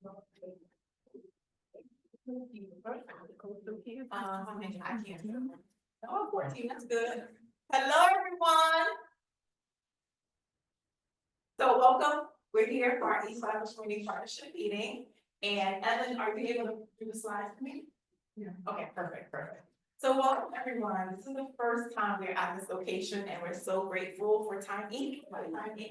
I can't. Oh, 14, that's good. Hello, everyone. So welcome. We're here for our East Lavish Community Partnership meeting. And Ellen, are you able to do the slides for me? Yeah. Okay, perfect. So welcome, everyone. This is the first time we're at this location, and we're so grateful for Time Inc.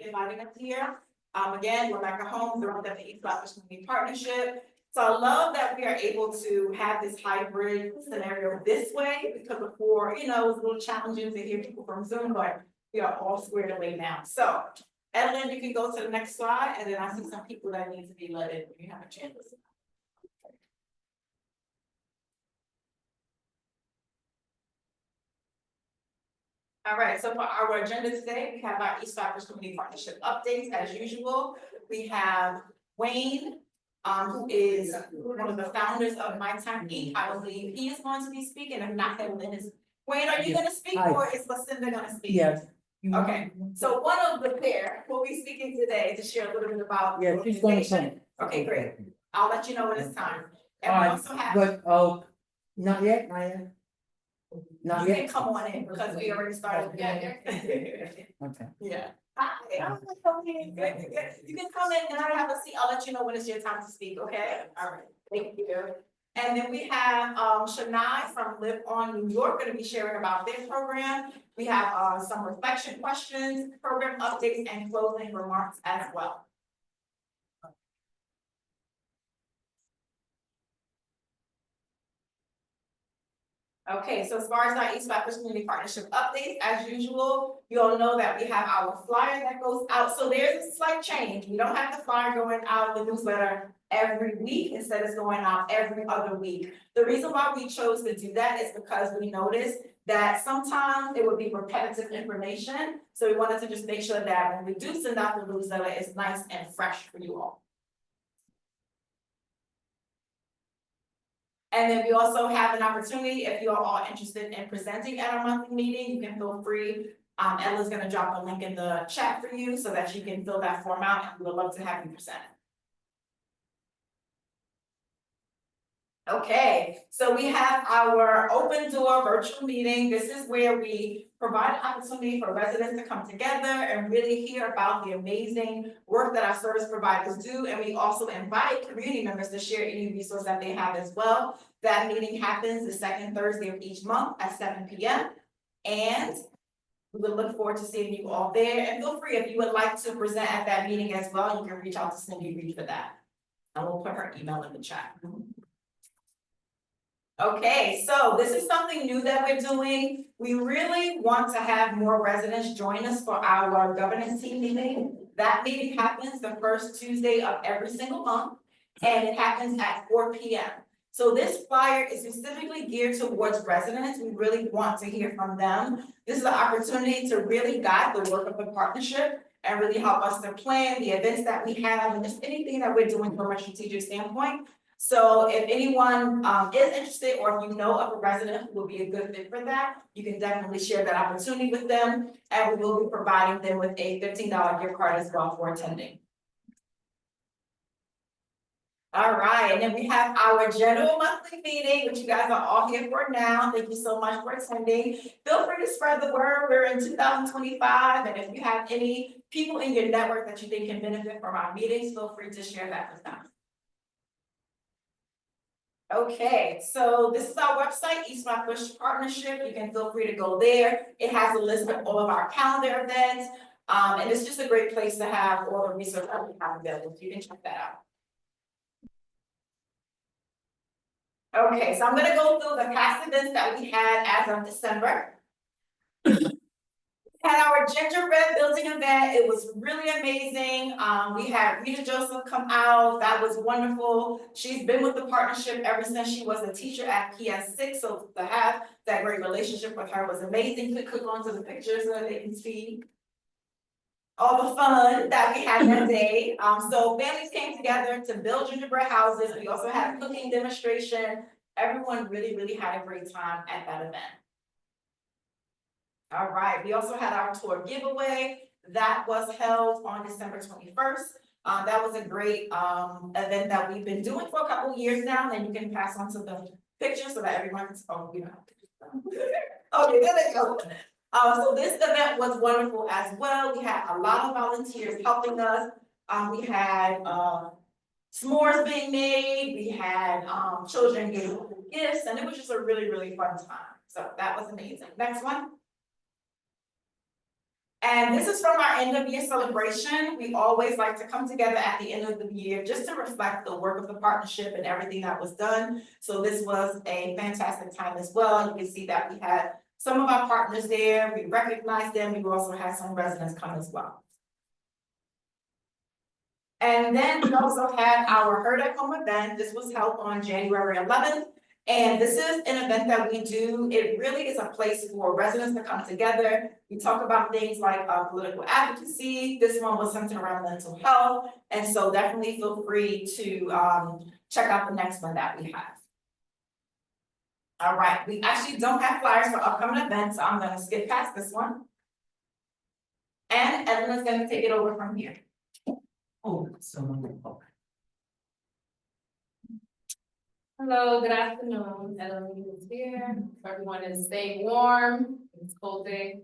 Inviting us here. Again, Rebecca Holmes, the of the East Lavish Community Partnership. So I love that we are able to have this hybrid scenario this way, because before, it was a little challenging to hear people from Zoom, but we are all squared away now. So, Evelyn, you can go to the next slide, and then I see some people that need to be let in when you have a chance. All right, so for our agenda today, we have our East Lavish Community Partnership updates as usual. We have Wayne, who is one of the founders of My Time Inc. I believe he is going to be speaking, if not, Evelyn is. Wayne, are you gonna speak, or is Lucinda gonna speak? Yes. Okay, so one of the pair will be speaking today to share a little bit about. Yeah, she's gonna sing. Okay, great. I'll let you know when it's time. And we Alright, also have. but, not yet. Not You can yet, come on in because we already started. okay. Yeah. Hi, I'm gonna come in. Good. You can come in and I have a seat. I'll let you know when it's your time to speak, okay? All right, thank you. And then we have Shania from Live On New York gonna be sharing about their program. We have some reflection questions, program updates, and closing remarks as well. Okay, so as far as our East Baptist Community Partnership updates, as usual, you all know that we have our flyer that goes out. So there's a slight change. We don't have the flyer going out, the newsletter every week, instead it's going out every other week. The reason why we chose to do that is because we noticed that sometimes it would be repetitive information. So we wanted to just make sure that when we do send out the newsletter, it's nice and fresh for you all. And then we also have an opportunity, if you are all interested in presenting at our monthly meeting, you can feel free. Ella's gonna drop a link in the chat for you so that you can fill that form out, and we would love to have you present. Okay, so we have our open door virtual meeting. This is where we provide an opportunity for residents to come together and really hear about the amazing work that our service providers do. And we also invite community members to share any resource that they have as well. That meeting happens the second Thursday of each month at 7 p.m. And we would look forward to seeing you all there. And feel free, if you would like to present at that meeting as well, you can reach out to Cindy Reed for that. And we'll put her email in the chat. Okay, so this is something new that we're doing. We really want to have more residents join us for our governance team meeting. That meeting happens the first Tuesday of every single month, and it happens at 4 p.m. So this flyer is specifically geared towards residents. We really want to hear from them. This is an opportunity to really guide the work of the partnership and really help us to plan the events that we have and just anything that we're doing from a strategic standpoint. So if anyone is interested, or if you know of a resident who will be a good fit for that, you can definitely share that opportunity with them, and we will be providing them with a $15 gift card as well for attending. All right, and then we have our general monthly meeting, which you guys are all here for now. Thank you so much for attending. Feel free to spread the word. We're in 2025, and if you have any people in your network that you think can benefit from our meetings, feel free to share that with them. Okay, so this is our website, East Flatbush Partnership. You can feel free to go there. It has a list of all of our calendar events. And it's just a great place to have all the research that we have available. So you can check that out. Okay, so I'm gonna go through the past events that we had as of December. Had our gingerbread building event. It was really amazing. We had Rita Joseph come out. That was wonderful. She's been with the partnership ever since she was a teacher at PS6. So to have that great relationship with her was amazing. Click onto the picture so that they can see all the fun that we had that day. So families came together to build gingerbread houses. We also had a cooking demonstration. Everyone really had a great time at that event. All right, we also had our tour giveaway that was held on December 21st. That was a great event that we've been doing for a couple years now, and you can pass on to the picture so that everyone's, okay, there they go. So this event was wonderful as well. We had a lot of volunteers helping us. We had s'mores being made, we had children giving gifts, and it was just a really, really fun time. So that was amazing. Next one. And this is from our end of year celebration. We always like to come together at the end of the year just to reflect the work of the partnership and everything that was done. So this was a fantastic time as well. You can see that we had some of our partners there. We recognized them. We also had some residents come as well. And then we also had our Herd at Home event. This was held on January 11th. And this is an event that we do. It really is a place for residents to come together. We talk about things like political advocacy. This one was centered around mental health. And so definitely feel free to check out the next one that we have. All right, we actually don't have flyers for upcoming events, so I'm gonna skip past this one. And Evelyn's gonna take it over from here. Oh, so wonderful. Hello, good afternoon, Eloise is here, everyone is staying warm, it's a cold day.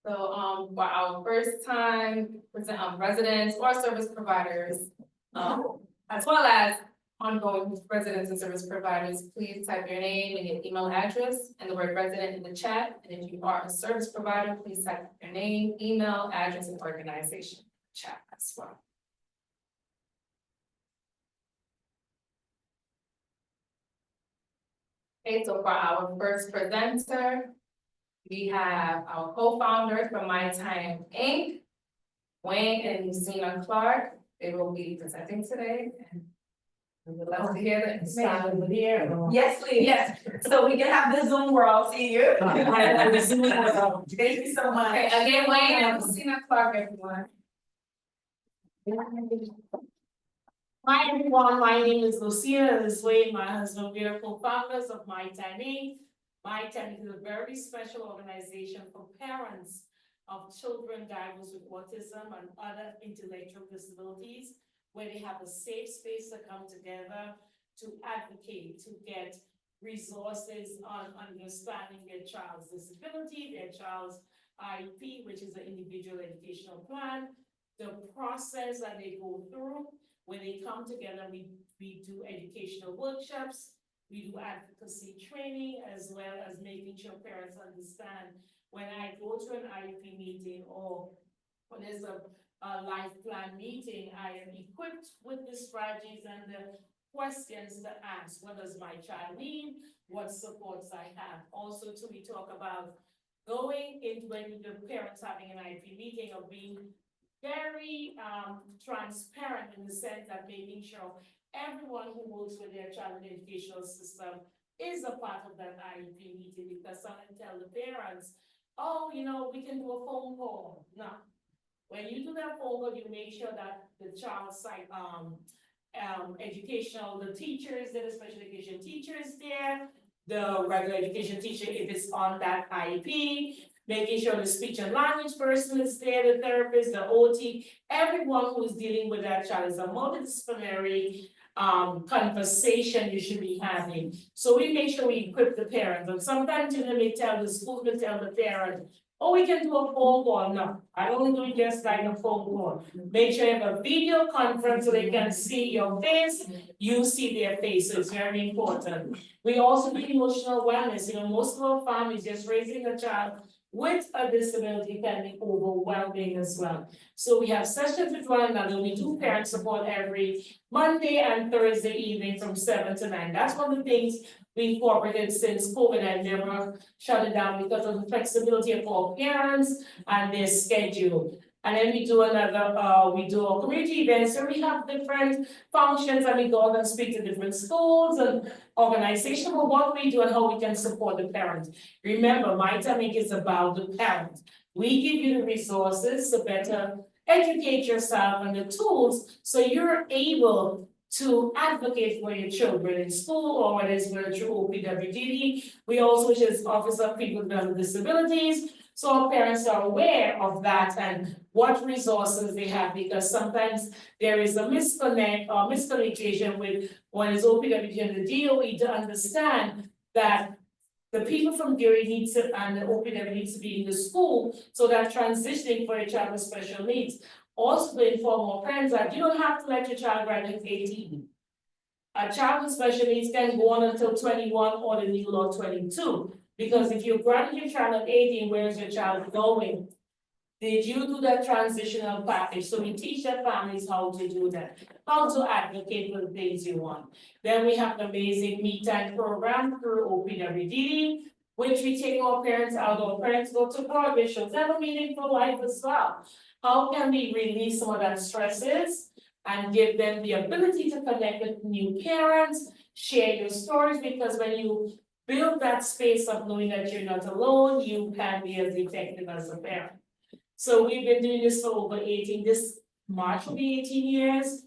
So, for our first time, present, residents or service providers, as well as ongoing residents and service providers, please type your name and your email address and the word resident in the chat. And if you are a service provider, please type your name, email, address, and organization in the chat as well. Okay, so for our first presenter, we have our co-founders from My Time Inc., Wayne and Lucina Clark. They will be presenting today. And we would love to hear the inspired video. Yes, please. Yes, so we can have the Zoom world see you. The Zoom world. Thank you so much. Okay, again, Wayne and Lucina Clark, everyone. Hi everyone, my name is Lucia, and this is Wade, my husband. We are co-founders of My Time Inc. My Time is a very special organization for parents of children diagnosed with autism and other intellectual disabilities, where they have a safe space to come together to advocate, to get resources on understanding their child's disability, their child's IEP, which is an individual educational plan, the process that they go through. When they come together, we do educational workshops, we do advocacy training, as well as making sure parents understand when I go to an IEP meeting or when there's a life plan meeting, I am equipped with the strategies and the questions to ask. What does my child need? What supports I have? Also, too, we talk about going into when the parents having an IEP meeting of being very transparent in the sense that making sure everyone who works with their child in the educational system is a part of that IEP meeting, because some tell the parents, oh, you know, we can do a phone call. No. When you do that phone call, you make sure that the child's the teachers, the special education teacher is there, the regular education teacher, if it's on that IEP, making sure the speech and language person is there, the therapist, the OT, everyone who's dealing with that child is a multidisciplinary conversation you should be having. So we make sure we equip the parent, but sometimes you know, they tell the school to tell the parent, oh, we can do a phone call. No, I don't do just like a phone call. Make sure you have a video conference so they can see your face, you see their face, so it's very important. We also do emotional wellness. You know, most of our families just raising a child with a disability can be overwhelming as well. So we have sessions with one another. We do parent support every Monday and Thursday evening from 7 to 9. That's one of the things we incorporated since COVID and never shut it down because of the flexibility of our parents and their schedule. And then we do we do a community events, so we have different functions and we go and speak to different schools and organizations about what we do and how we can support the parents. Remember, My Time Inc. is about the parents. We give you the resources to better educate yourself and the tools so you're able to advocate for your children in school or whether it's virtual OPWDD. We also, which is Office of People with Disabilities. So our parents are aware of that and what resources they have, because sometimes there is a misconnect or miscommunication with when it's OPWD and the DOE to understand that the people from Gary needs to, and the OPW needs to be in the school, so that transitioning for a child with special needs. Also to inform more parents that you don't have to let your child graduate 18. A child with special needs can go on until 21 or the new law 22. Because if you graduate your child at 18, where is your child going? Did you do that transitional package? So we teach the families how to do that, how to advocate for the things you want. Then we have the amazing Me Time program through OPWD, which we take our parents out, our parents go to Broadway shows, have a meaningful life as well. How can we release some of that stresses and give them the ability to connect with new parents, share your stories, because when you build that space of knowing that you're not alone, you can be as effective as a parent. So we've been doing this for over 18, this March will be 18 years.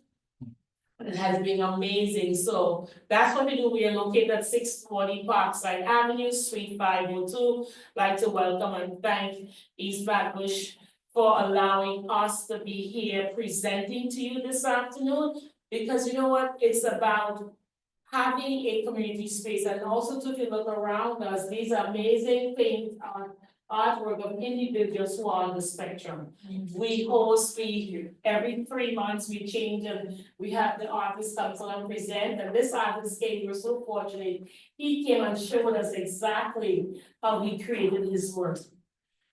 It has been amazing, so that's what we do, we are located at 640 Parkside Avenue, Suite 502. Like to welcome and thank East Flatbush for allowing us to be here presenting to you this afternoon. Because you know what, it's about having a community space, and also to, if you look around us, these amazing things are artwork of individuals who are on the spectrum. We host, every 3 months we change, and we have the artist come and present, and this artist came, we're so fortunate. He came and showed us exactly how he created his work.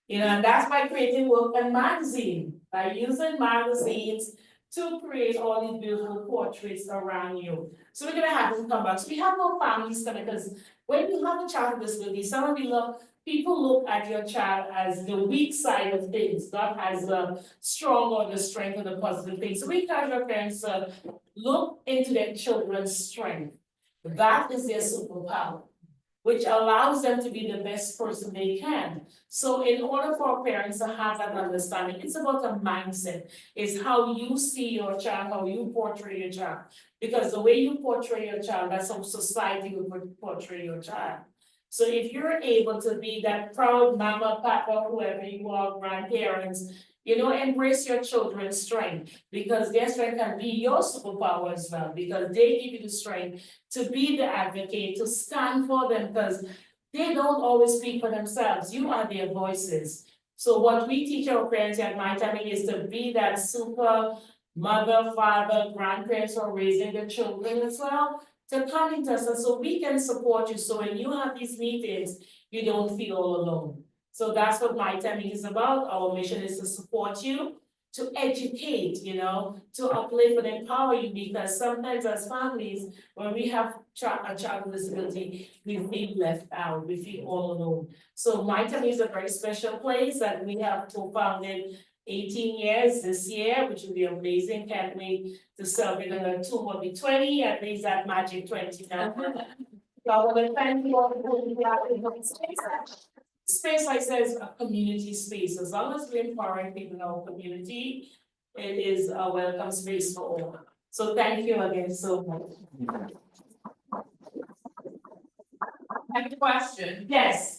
You know, and that's by creating work and magazine, by using magazines to create all these beautiful portraits around you. So we're gonna have them come back. So we have no families coming, because when you have a child with disability, some of you people look at your child as the weak side of things, not as the strong or the strength or the positive things. So we encourage our parents to look into their children's strength. That is their superpower, which allows them to be the best person they can. So in order for parents to have that understanding, it's about a mindset. It's how you see your child, how you portray your child. Because the way you portray your child, that's how society will portray your child. So if you're able to be that proud mama, papa, whoever you are, grandparents, you know, embrace your children's strength, because their strength can be your superpower as well, because they give you the strength to be the advocate, to stand for them, because they don't always speak for themselves. You are their voices. So what we teach our parents at My Timing is to be that super mother, father, grandparents who are raising their children as well, to come into us, and so we can support you. So when you have these meetings, you don't feel all alone. So that's what My Timing is about. Our mission is to support you, to educate, you know, to uplift and empower you, because sometimes as families, when we have a child with disability, we feel left out, we feel all alone. So My Timing is a very special place that we have co-founded 18 years this year, which will be amazing. Can't wait to celebrate another 2 will be 20, at least that magic 20 now. So I want to thank you all for being here. Space, like I said, is a community space. As long as we're empowering people in our community, it is a welcome space for all. So thank you again so much. I have a question. Yes.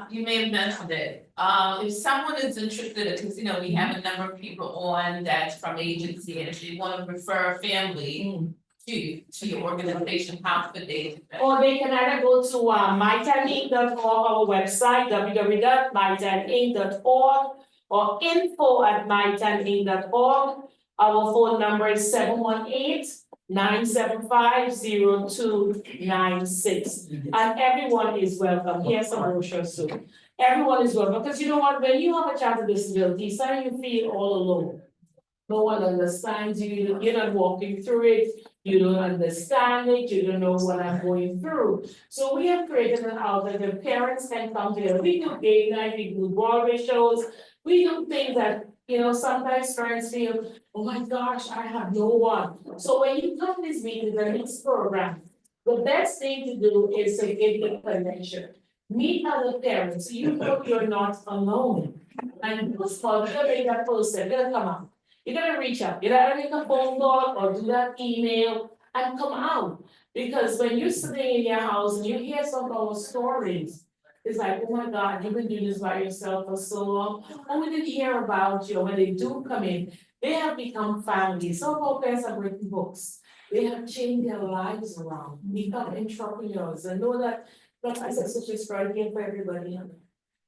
You may have mentioned it. If someone is interested, because you know, we have a number of people on that's from agency, and if they want to refer a family to your organization, how could they? Or they can either go to mytimeinc.org, our website, www.mytimeinc.org, or info@mytimeinc.org. Our phone number is 718-975-0296. And everyone is welcome. Here's some brochures too. Everyone is welcome, because you know what, when you have a child with disability, sometimes you feel all alone. No one understands you, you're not walking through it, you don't understand it, you don't know what I'm going through. So we have created an outlet that parents can come here. We do game night, we do Broadway shows, we do things that, you know, sometimes parents feel, oh my gosh, I have no one. So when you come to these meetings and this program, the best thing to do is to get the connection. Meet other parents, so you know you're not alone. And this call, you're gonna make that person, they're gonna come out. You're gonna reach out, you're gonna make a phone call or do that email and come out. Because when you're sitting in your house and you hear some of those stories, It's like, oh my God, you've been doing this by yourself for so long. Oh, we didn't hear about you. When they do come in, they have become family. Some of our parents have written books. They have changed their lives around, become entrepreneurs, and know that as a such is striking for everybody.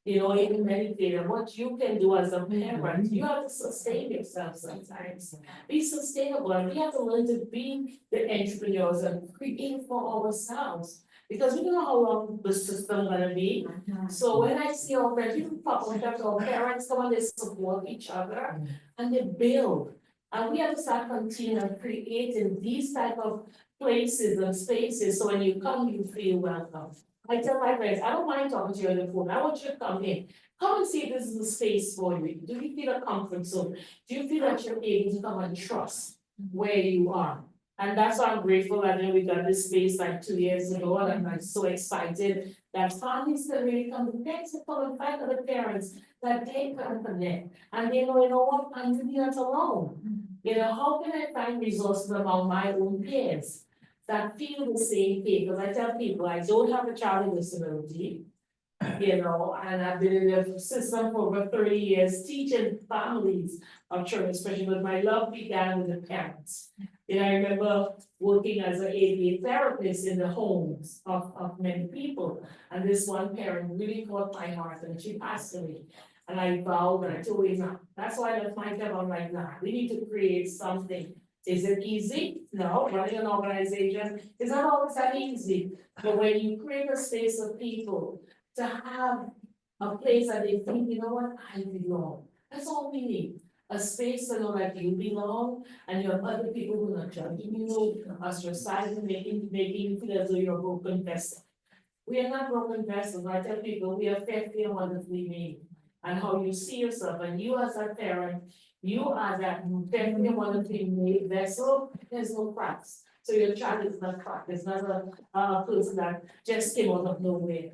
You know, even meditate on what you can do as a parent. You have to sustain yourself sometimes. Be sustainable, and we have to learn to be the entrepreneurs and create for ourselves. Because we don't know how long the system gonna be. So when I see our parents, even when our parents come and they support each other and they build. And we have to start continuing creating these type of places and spaces, so when you come, you feel welcome. I tell my friends, I don't mind talking to you on the phone, I want you to come in. Come and see if this is a space for you. Do you feel a comfort zone? Do you feel that you're able to come and trust where you are? And that's why I'm grateful that we got this space like 2 years ago, and I'm like so excited that families can really come to thanks for and find other parents that they can connect. And they know, you know what, I'm really not alone. You know, how can I find resources among my own peers that feel the same thing? Because I tell people, I don't have a child with disability. You know, and I've been in the system for over 30 years, teaching families of children, especially when my love began with the parents. And I remember working as an ABA therapist in the homes of many people. And this one parent really caught my heart, and she passed away. And I vowed, and I told her, no, that's why I left my job. I'm like, nah, we need to create something. Is it easy? No, running an organization is not always that easy. But when you create a space of people to have a place that they think, you know what, I belong. That's all we need. A space to know that you belong, and you have other people who are not judging you, ostracizing, making you feel as though you're a broken vessel. We are not broken vessels. I tell people we are fearfully and wonderfully made. And how you see yourself, and you as a parent, you are that fearfully and wonderfully made vessel, there's no cracks. So your child is not cracked, it's not a person that just came out of nowhere.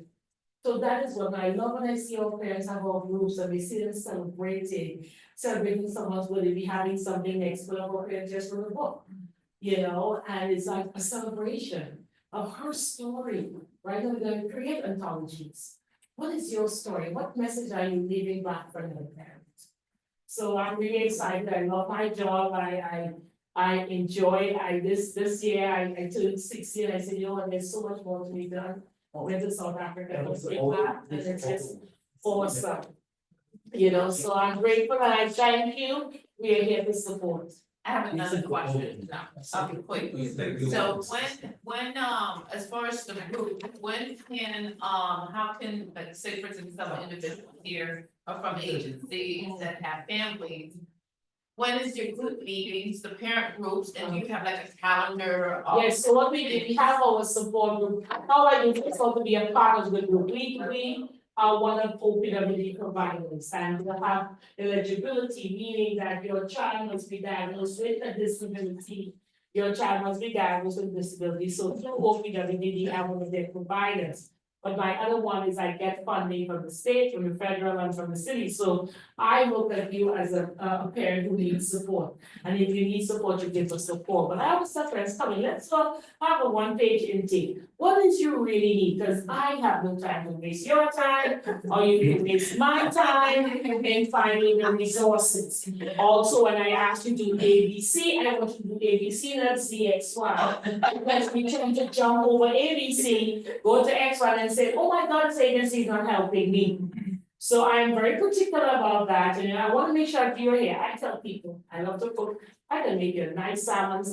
So that is what I love when I see our parents have our groups and we see them celebrating someone's will they be having something next to our parents just from the book. You know, and it's like a celebration of her story, right? Now we're going to create anthologies. What is your story? What message are you leaving back for your parents? So I'm really excited. I love my job. I enjoy. This year I turned 60 and I said, you know what, there's so much more to be done. Went to South Africa, and it's just awesome. You know, so I'm grateful and I thank you. We are here to support. I have another question, I'll be quick. So when, as far as the group, when can, how can, like, say for instance, some individuals here are from agencies that have families. When is your group meetings, the parent groups, and do you have like a calendar of? Yes, so what we do, we have our support group. How I use it to be a part of the group. We are one of OPWD providers, and we have eligibility, meaning that your child must be diagnosed with a disability. Your child must be diagnosed with disability, so through OPWD, have one of their providers. But my other one is I get funding from the state, from the federal, and from the city, so I look at you as a parent who needs support. And if you need support, you give us support, but I always tell friends, come in, let's go have a one-page intake. What is you really need, because I have no time to waste your time, or you can waste my time in finding the resources. Also, when I ask you to do ABC, I want you to do ABC, not CXY. Because we tend to jump over ABC, go to XY and say, oh my God, this agency is not helping me. So I'm very particular about that, and I want to make sure that you're here. I tell people, I love to cook. I can make you a nice salmon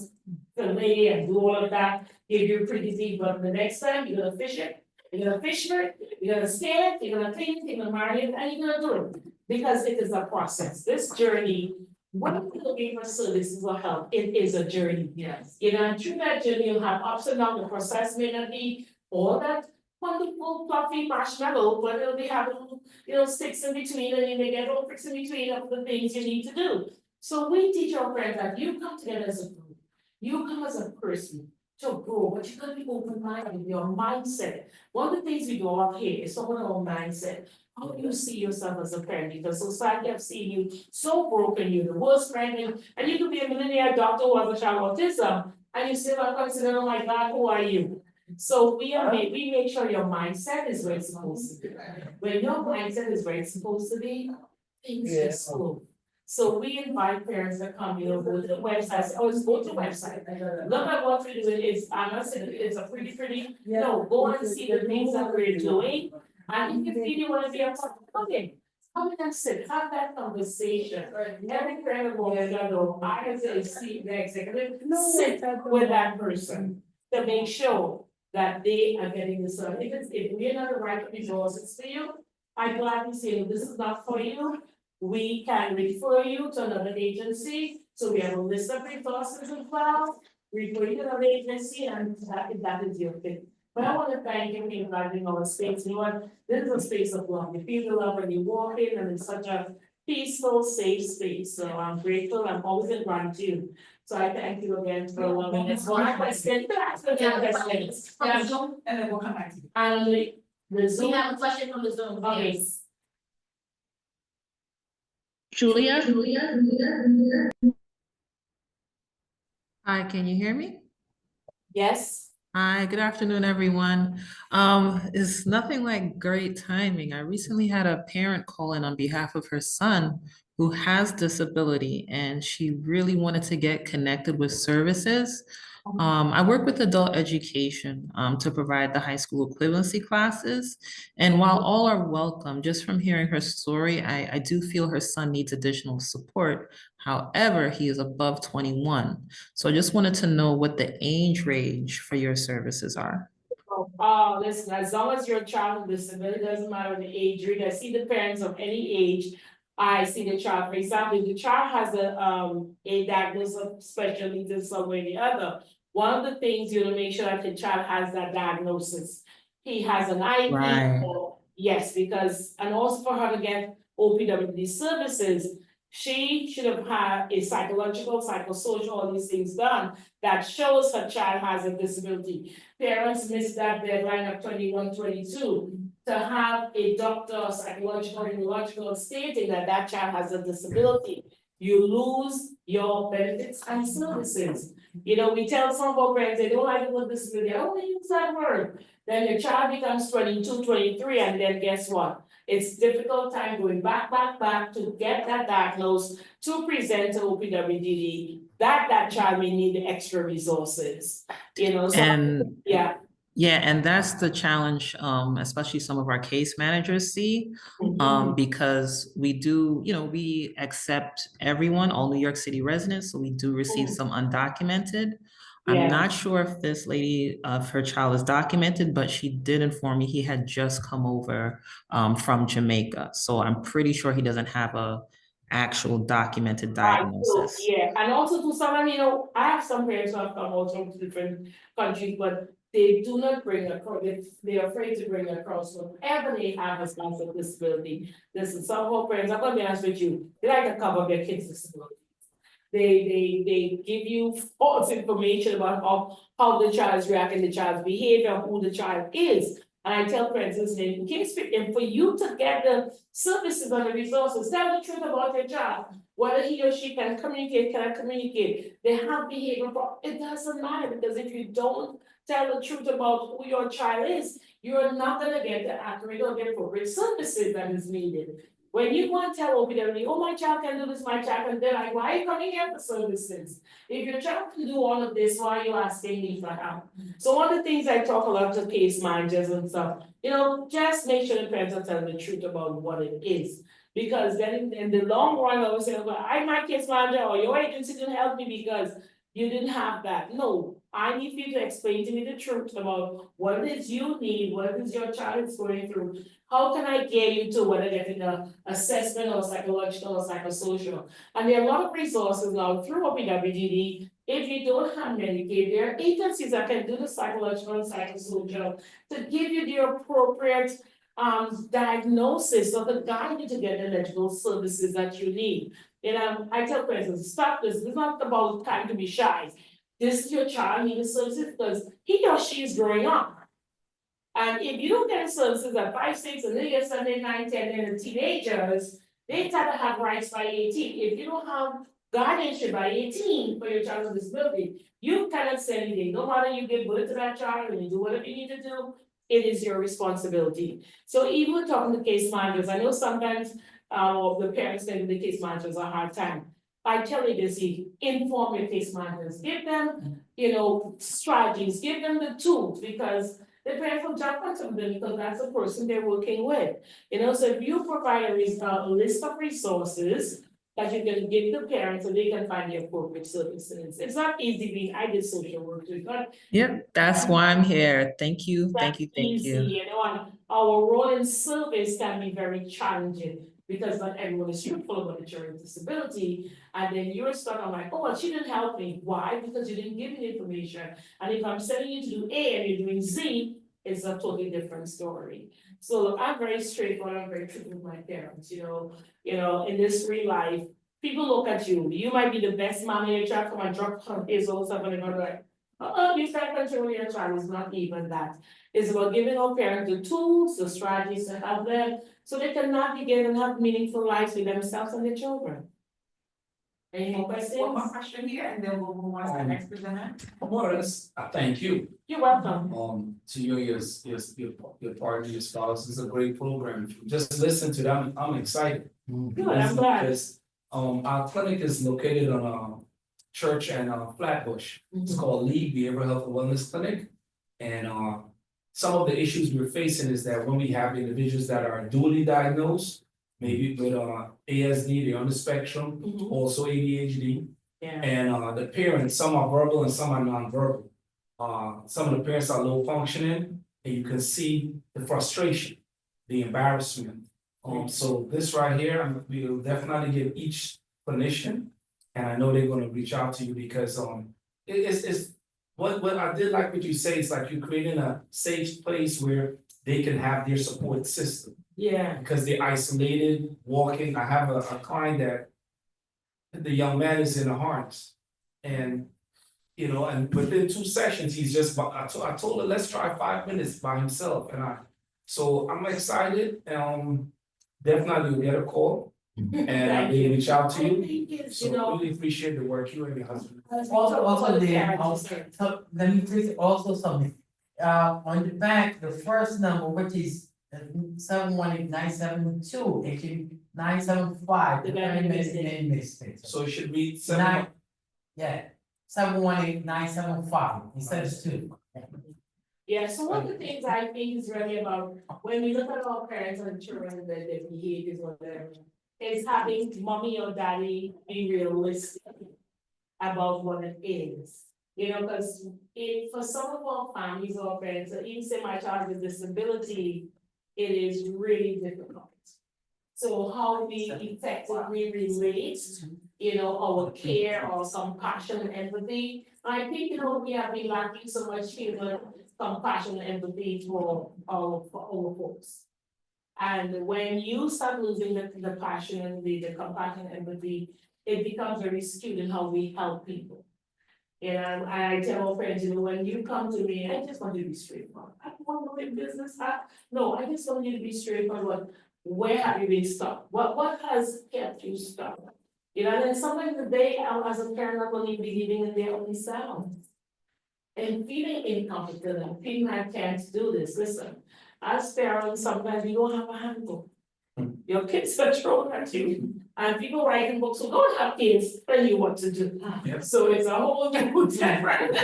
fillet and do all of that, give you a pretty deep, but the next time you're gonna fish it, you're gonna fish it, you're gonna scale it, you're gonna clean it, you're gonna marinate it, and you're gonna do it. Because it is a process. This journey, when you're looking for services or help, it is a journey. Yes. You know, and through that journey, you'll have ups and downs. The process may not be all that wonderful, fluffy marshmallow, but it'll be having, you know, sticks in between, and you may get little tricks in between of the things you need to do. So we teach our friends that you come together as a group. You come as a person to grow, but you gotta be open-minded, your mindset. One of the things we go up here is someone our mindset. How do you see yourself as a parent? Because society have seen you so broken, you're the worst parent, and you could be a millionaire doctor who has a child with autism, and you still are considered, oh my God, who are you? So we make sure your mindset is where it's supposed to be. When your mindset is where it's supposed to be, things just flow. So we invite parents to come, go to the website, always go to the website. Look at what we're doing, I'm not saying it's a pretty, no, go and see the things that we're doing. And if you feel you wanna be a part, okay, come and sit, have that conversation. Every parent will go, I as the executive, sit with that person to make sure that they are getting the service. If we're not the right resources for you, I gladly say, this is not for you. We can refer you to another agency, so we have a list of resources as well. Refer you to another agency and that is your fit. But I wanna thank you for inviting our space, you know what, this is a space of love, you feel the love when you walk in and it's such a peaceful, safe space, so I'm grateful, I'm always in gratitude. So I thank you again for allowing us. One question, questions. From Zoom, and then we'll come back to you. And the We Zoom, have a question from the Zoom, Okay. yes. Julia? Hi, can you hear me? yes, Hi, good afternoon, everyone. It's nothing like great timing. I recently had a parent call in on behalf of her son who has disability, and she really wanted to get connected with services. I work with adult education to provide the high school equivalency classes. And while all are welcome, just from hearing her story, I do feel her son needs additional support. However, he is above 21. So I just wanted to know what the age range for your services are. listen, as long as your child with disability, doesn't matter the age, I see the parents of any age. I see the child, for example, if the child has a diagnosis of special needs in some way or the other. One of the things you want to make sure that the child has that diagnosis. He has an IEP, Right. or, yes, because, and also for her to get OPWD services. She should have had a psychological, psychosocial, all these things done that shows her child has a disability. Parents miss that deadline of 21, 22 to have a doctor, psychological, neurological stating that that child has a disability. You lose your benefits and services. You know, we tell some of our parents, they don't like the word disability, I don't wanna use that word. Then your child becomes 22, 23, and then guess what? It's difficult time going back to get that diagnosed, to present to OPWDD, that child may need extra resources, you know, so, And yeah. yeah, and that's the challenge, especially some of our case managers see, because we do, we accept everyone, all New York City residents, so we do receive some undocumented. I'm Yeah. not sure if this lady, if her child is documented, but she did inform me he had just come over from Jamaica. So I'm pretty sure he doesn't have a actual documented diagnosis. Yeah, and also to someone, you know, I have some parents who have come out from different countries, but they do not bring across, they're afraid to bring across whatever they have as kind of disability. Listen, some of our parents, I'm gonna be honest with you, they like to cover their kids' disability. They give you false information about how the child's reacting, the child's behavior, who the child is. And I tell parents, listen, in case, and for you to get the services and the resources, tell the truth about your child. Whether he or she can communicate, cannot communicate, they have behavior, but it doesn't matter, because if you don't tell the truth about who your child is, you're not gonna get the accurate or the appropriate services that is needed. When you want to tell OPWD, oh, my child can do this, my child can, they're like, why are you coming here for services? If your child can do all of this, why are you asking me for help? So one of the things I talk a lot to case managers and stuff, just make sure the parents are telling the truth about what it is. Because then in the long run, I was saying, well, I'm my case manager, or your agency didn't help me because you didn't have that. No, I need you to explain to me the truth about what it is you need, what it is your child is going through. How can I get you to whether getting an assessment or psychological or psychosocial? And there are a lot of resources now through OPWDD. If you don't have Medicaid, there are agencies that can do the psychological and psychosocial to give you the appropriate diagnosis or to guide you to get the eligible services that you need. I tell parents, stop this. It's not about time to be shy. This is your child needing services because he or she is growing up. And if you don't get services at 5, 6, and then you're 7, 8, 9, 10, and the teenagers, they tend to have rights by 18. If you don't have guardianship by 18 for your child with disability. You cannot say anything, no matter you give birth to that child and you do whatever you need to do, it is your responsibility. So even with talking to case managers, I know sometimes the parents think the case managers are a hard time. I tell you this, inform your case managers, give them, strategies, give them the tools, because the parents will jump onto them because that's the person they're working with. So if you provide a list of resources that you can give the parents so they can find the appropriate services. It's not easy being, I did social work too, but Yep, that's why I'm here. Thank you, thank you, thank easy, you. and our role in service can be very challenging because not everyone is truthful about the children's disability. And then you're stuck on like, oh, well, she didn't help me. Why? Because you didn't give me the information. And if I'm telling you to do A and you're doing Z, it's a totally different story. So look, I'm very straightforward, I'm very true with my parents, in this real life, people look at you. You might be the best mom in your child, come and drop his old stuff and they're like, you can't control your child, it's not even that. It's about giving our parents the tools, the strategies to help them, so they can navigate and have meaningful lives with themselves and their children. Any more questions? One more question here, and then we'll move on to the next presenter. Morris, thank you. You're welcome. To you, your partner, your spouse, it's a great program. Just listen to them, I'm excited. Good, I'm glad. Because, our clinic is located on Church and Flatbush. It's called Lee Behavioral Health and Wellness Clinic. And some of the issues we're facing is that when we have individuals that are dually diagnosed, maybe with ASD, they're on the spectrum, also ADHD. Yeah. And the parents, some are verbal and some are nonverbal. Some of the parents are low functioning, and you can see the frustration, the embarrassment. So this right here, we'll definitely give each clinician, and I know they're gonna reach out to you because it's what I did like what you say, is like you're creating a safe place where they can have their support system. Yeah. Because they're isolated, walking. I have a client that the young man is in a harness. And, and within 2 sessions, he's just, I told her, let's try 5 minutes by himself. So I'm excited. Definitely you'll get a call and they reach out to you. So really appreciate the work you and your husband. Let me please also submit, on the back, the first number, which is 718-972, it should be 975. The very mistake. Mistake. So it should be Nine- Yeah, 718-975 instead of 2. Yeah, so one of the things I think is really about, when we look at our parents and children, their behaviors or whatever, is having mommy or daddy be realistic about what it is. Because for some of our families or parents, even say my child with disability, it is really difficult. So how we effectively relate, our care or compassion and empathy. I think, we have been lacking so much human compassion and empathy for our folks. And when you start losing the passion and the compassion and empathy, it becomes very skewed in how we help people. And I tell our friends, when you come to me, I just want you to be straightforward. I don't want to know your business. No, I just want you to be straightforward. Where have you been stuck? What has kept you stuck? And then sometimes they, as a parent, not only believing in their own selves. And feeling incompetent and feeling I can't do this. Listen, as parents, sometimes you don't have a handbook. Your kids are thrown at you. And people writing books who don't have kids tell you what to do. Yep. So it's a whole new different.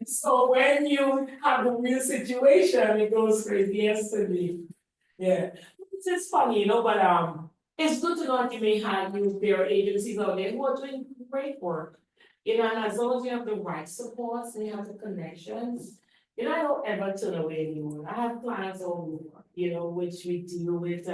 So when you have a real situation, it goes crazy yesterday. Yeah, it's just funny, but it's good to know that you may have there are agencies out there who are doing great work. And as long as you have the right supports and you have the connections, I don't ever turn away anyone. I have clients all over, which we deal with.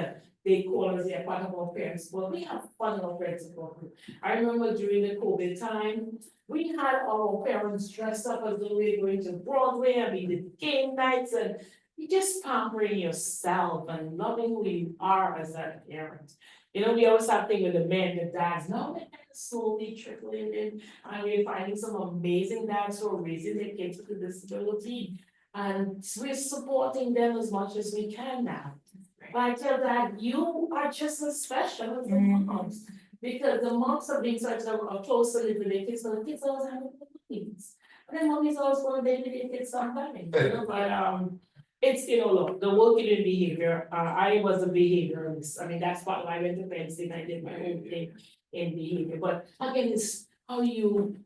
They call us, they're part of our parents, but we have part of our parents support group. I remember during the COVID time, we had our parents dressed up as though we were going to Broadway and we did game nights and you just pampering yourself and loving who you are as a parent. We always have thing with the men, the dads, now they're slowly trickling in, and we're finding some amazing dads who are raising their kids with a disability. And we're supporting them as much as we can now. But I tell that you are just as special as the moms. Because the moms are being such a close to with their kids, but the kids always have needs. And then mommy's always going to their kids sometimes, but it's, look, the working in behavior, I was a behavioralist, I mean, that's what I went to Princeton, I did my own thing in behavior, but again, it's how you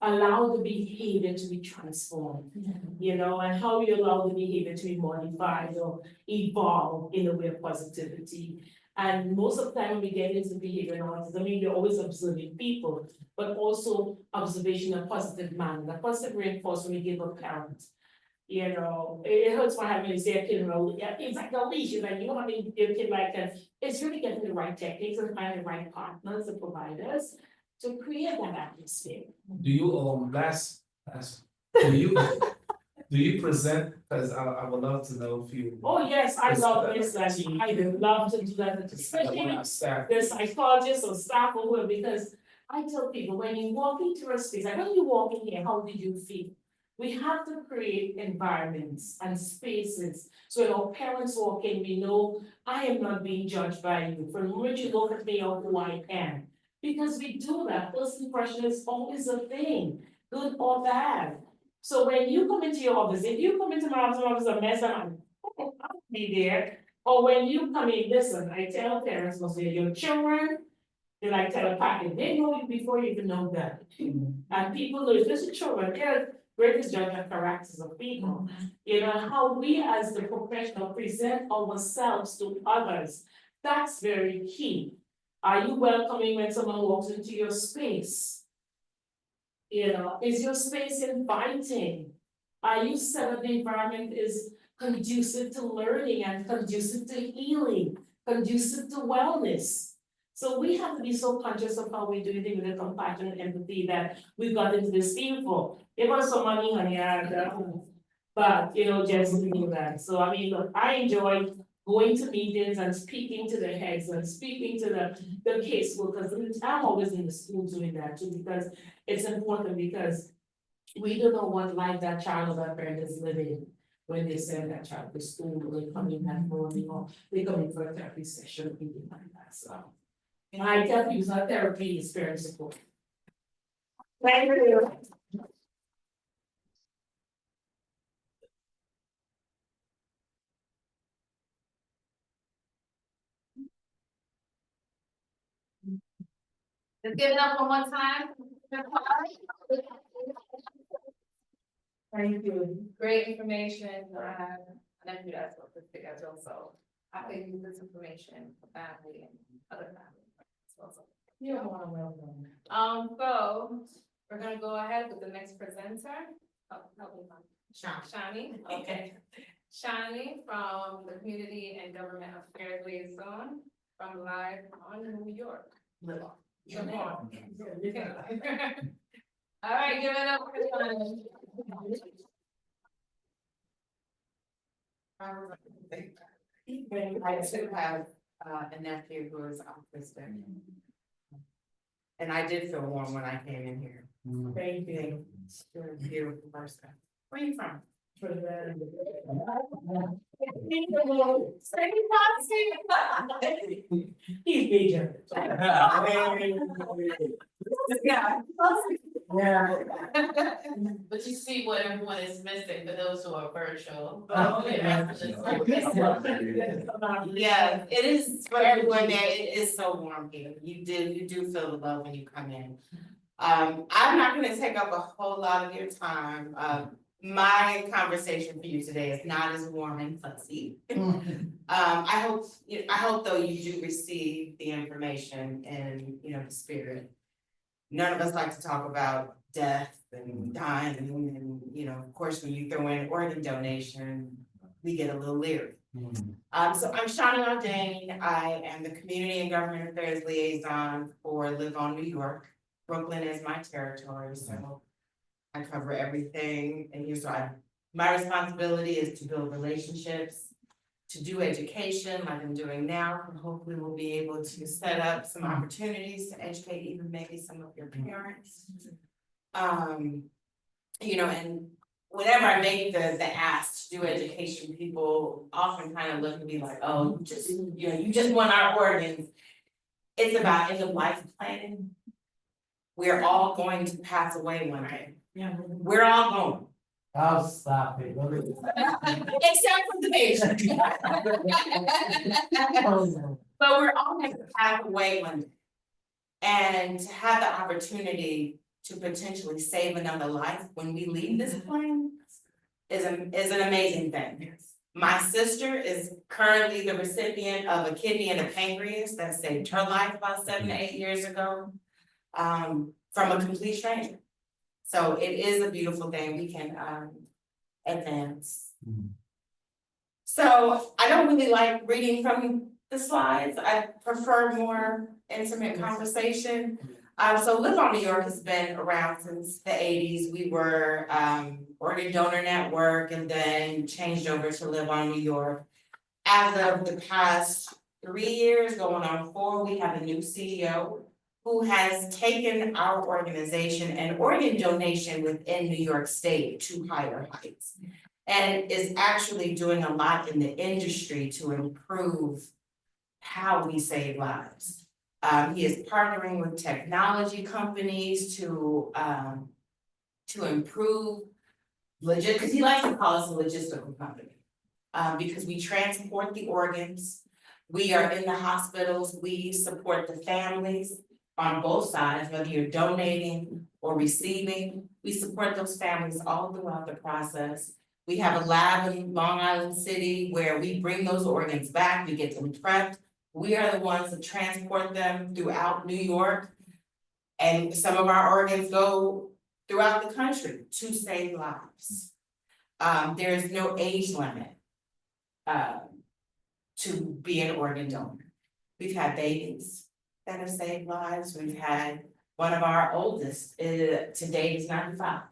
allow the behavior to be transformed, and how you allow the behavior to be modified or evolve in a way of positivity. And most of the time when we get into behavior analysis, I mean, you're always observing people, but also observation in a positive manner, the positive reinforcement we give a parent. It hurts when having to say a kid, it's like a leash, it's like you want to give a kid like that. It's really getting the right techniques and finding the right partners and providers to create that atmosphere. Do you, do you present, cause I would love to know if you. Oh, yes, I love this, I would love to do that, especially Staff. the psychologist or staff or whoever, because I tell people, when you walk into a space, like when you walk in here, how did you feel? We have to create environments and spaces, so when our parents walk in, we know, I am not being judged by you, from the moment you look at me or who I am. Because we do that, first impression is always a thing, good or bad. So when you come into your office, if you come into my office a mess, I'll be there. Or when you come in, listen, I tell parents, must be your children, they're like telepathic, they know you before you even know that. And people know, especially children, they're greatest judge of characters of people. How we as the professional present ourselves to others, that's very key. Are you welcoming when someone walks into your space? Is your space inviting? Are you set up the environment is conducive to learning and conducive to healing, conducive to wellness? So we have to be so conscious of how we do it with the compassion and empathy that we've got into this field for. It was some money, honey, but just to do that. So I mean, look, I enjoy going to meetings and speaking to the heads and speaking to the caseworkers. I'm always in the school doing that too, because it's important, because we don't know what life that child or that parent is living when they send that child to school, or they come in that morning, or they come in for a therapy session, or anything like that, so. I tell you, it's not therapy, it's parent support. Thank you. Let's give it up one more time. Thank you. Great information, and you guys work with together, so I can use this information for family and other family. So, You're welcome. so we're gonna go ahead with the next presenter. Oh, help me, Shani, okay. Shani from the Community and Government Affairs Liaison from Live on New York. Good morning. All right, give it up for Shani. I too have a nephew who is autistic. And I did feel warm when I came in here. Thank you. You're a beautiful person. Where are you from? He's major. Yeah. But you see what everyone is missing for those who are virtual. Yeah, it is for everyone there, it is so warm here, you do feel the love when you come in. I'm not gonna take up a whole lot of your time, my conversation for you today is not as warm and fuzzy. I hope though you do receive the information and, the spirit. None of us like to talk about death and dying and, of course, when you throw in organ donation, we get a little leery. So I'm Shani Aldane. I am the Community and Government Affairs Liaison for Live on New York. Brooklyn is my territory, so I cover everything. And my responsibility is to build relationships, to do education like I'm doing now, and hopefully we'll be able to set up some opportunities to educate even maybe some of your parents. And whenever I make the ask to do education, people often kind of look at me like, oh, you just want our organs. It's about end of life planning. We're all going to pass away one day. Yeah. We're all going. I'll stop it. Except for the patient. But we're all going to pass away one day. And to have the opportunity to potentially save another life when we leave this plane is an amazing thing. My sister is currently the recipient of a kidney and a pancreas that saved her life about 7 to 8 years ago. From a complete stranger. So it is a beautiful thing we can advance. So I don't really like reading from the slides, I prefer more intimate conversation. So Live on New York has been around since the 80s. We were Organ Donor Network and then changed over to Live on New York. As of the past 3 years, going on 4, we have a new CEO who has taken our organization and organ donation within New York State to higher heights. And is actually doing a lot in the industry to improve how we save lives. He is partnering with technology companies to improve because he likes to call us a logistical company. Because we transport the organs, we are in the hospitals, we support the families on both sides, whether you're donating or receiving, we support those families all throughout the process. We have a lab in Long Island City where we bring those organs back, we get them prepped. We are the ones that transport them throughout New York. And some of our organs go throughout the country to save lives. There is no age limit to be an organ donor. We've had babies that have saved lives. We've had one of our oldest to date is 95.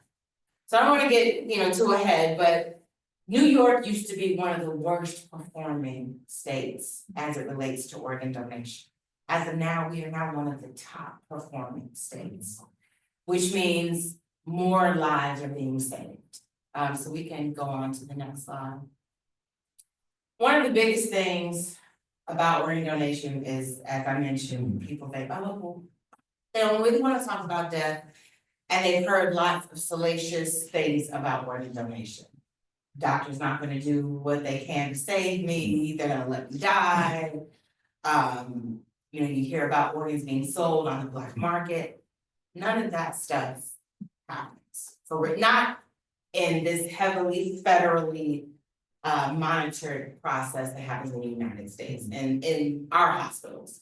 So I don't want to get, too ahead, but New York used to be one of the worst performing states as it relates to organ donation. As of now, we are now one of the top performing states, which means more lives are being saved. So we can go on to the next slide. One of the biggest things about organ donation is, as I mentioned, people think, oh, well, they don't really want to talk about death. And they've heard lots of salacious things about organ donation. Doctor's not gonna do what they can to save me, they're gonna let me die. You hear about organs being sold on the black market. None of that stuff happens. So we're not in this heavily federally monitored process that happens in the United States and in our hospitals.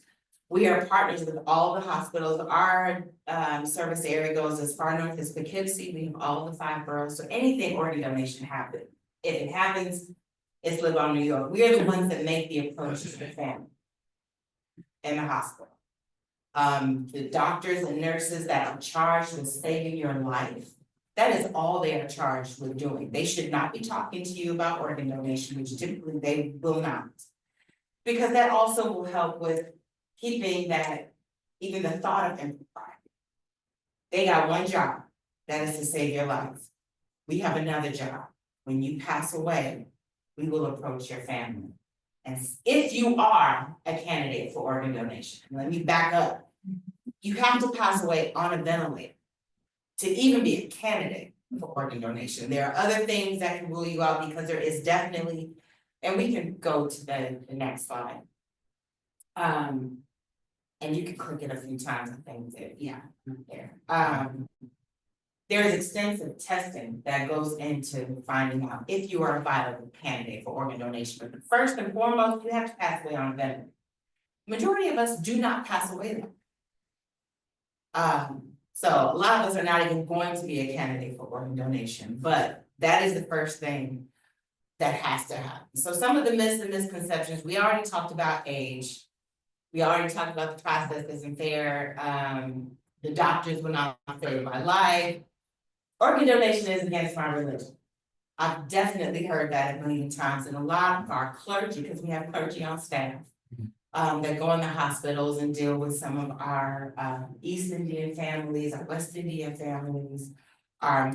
We are partners with all the hospitals. Our service area goes as far north as Poughkeepsie. We have all the 5 boroughs. So anything organ donation happens. If it happens, it's Live on New York. We are the ones that make the approach to the family in the hospital. The doctors and nurses that are charged with saving your life, that is all they are charged with doing. They should not be talking to you about organ donation, which typically they will not. Because that also will help with keeping that, even the thought of impropriety. They got one job, that is to save your life. We have another job. When you pass away, we will approach your family. And if you are a candidate for organ donation, let me back up. You have to pass away on a ventilator to even be a candidate for organ donation. There are other things that can rule you out because there is definitely, and we can go to the next slide. And you can click it a few times, I think that, yeah, there. There is extensive testing that goes into finding out if you are a viable candidate for organ donation. But first and foremost, you have to pass away on a ventilator. Majority of us do not pass away then. So a lot of us are not even going to be a candidate for organ donation, but that is the first thing that has to happen. So some of the myths and misconceptions, we already talked about age. We already talked about the process isn't fair. The doctors will not save my life. Organ donation is against my religion. I've definitely heard that a million times, and a lot of our clergy, because we have clergy on staff, that go in the hospitals and deal with some of our East Indian families, our West Indian families, our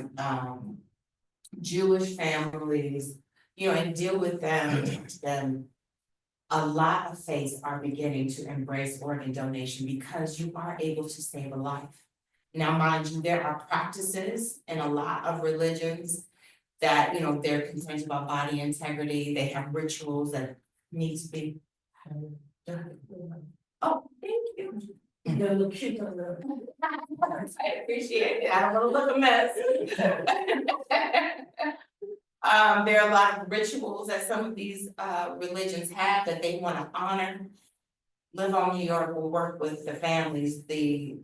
Jewish families, and deal with them, a lot of faiths are beginning to embrace organ donation because you are able to save a life. Now, mind you, there are practices in a lot of religions that, you know, they're concerned about body integrity, they have rituals that need to be done. Oh, thank you. You're look cute on the. I appreciate it, I don't wanna look a mess. There are a lot of rituals that some of these religions have that they wanna honor. Live on New York will work with the families, the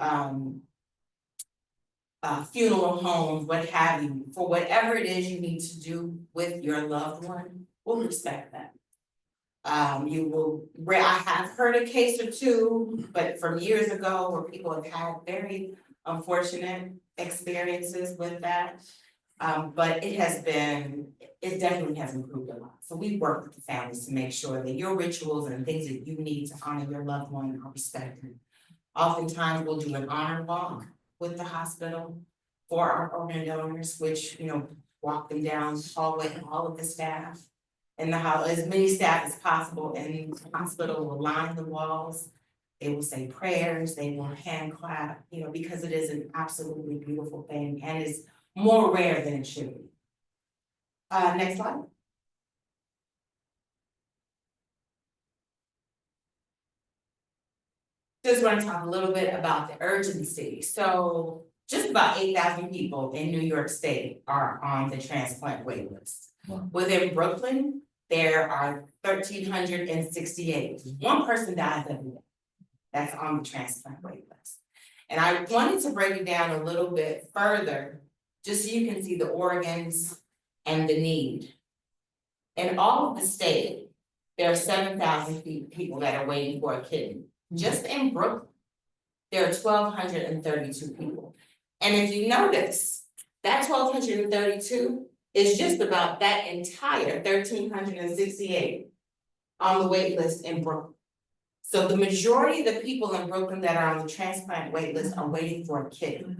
funeral homes, what have you, for whatever it is you need to do with your loved one, we'll respect that. You will, where I have heard a case or two, but from years ago where people have had very unfortunate experiences with that. But it definitely has improved a lot. So we work with the families to make sure that your rituals and things that you need to honor your loved one are respected. Oftentimes, we'll do an honor walk with the hospital for our organ donors, which, you know, walk them down the hallway, and all of the staff. And as many staff as possible in the hospital will line the walls. They will say prayers, they will hand clap, you know, because it is an absolutely beautiful thing and is more rare than it should be. Next slide. Just want to talk a little bit about the urgency. So just about 8,000 people in New York State are on the transplant wait list. Wow. Within Brooklyn, there are 1,368. One person dies every day. That's on the transplant wait list. And I wanted to break it down a little bit further, just so you can see the organs and the need. In all of the state, there are 7,000 people that are waiting for a kidney. Just in Brooklyn, there are 1,232 people. And if you notice, that 1,232 is just about that entire 1,368 on the wait list in Brooklyn. So the majority of the people in Brooklyn that are on the transplant wait list are waiting for a kidney.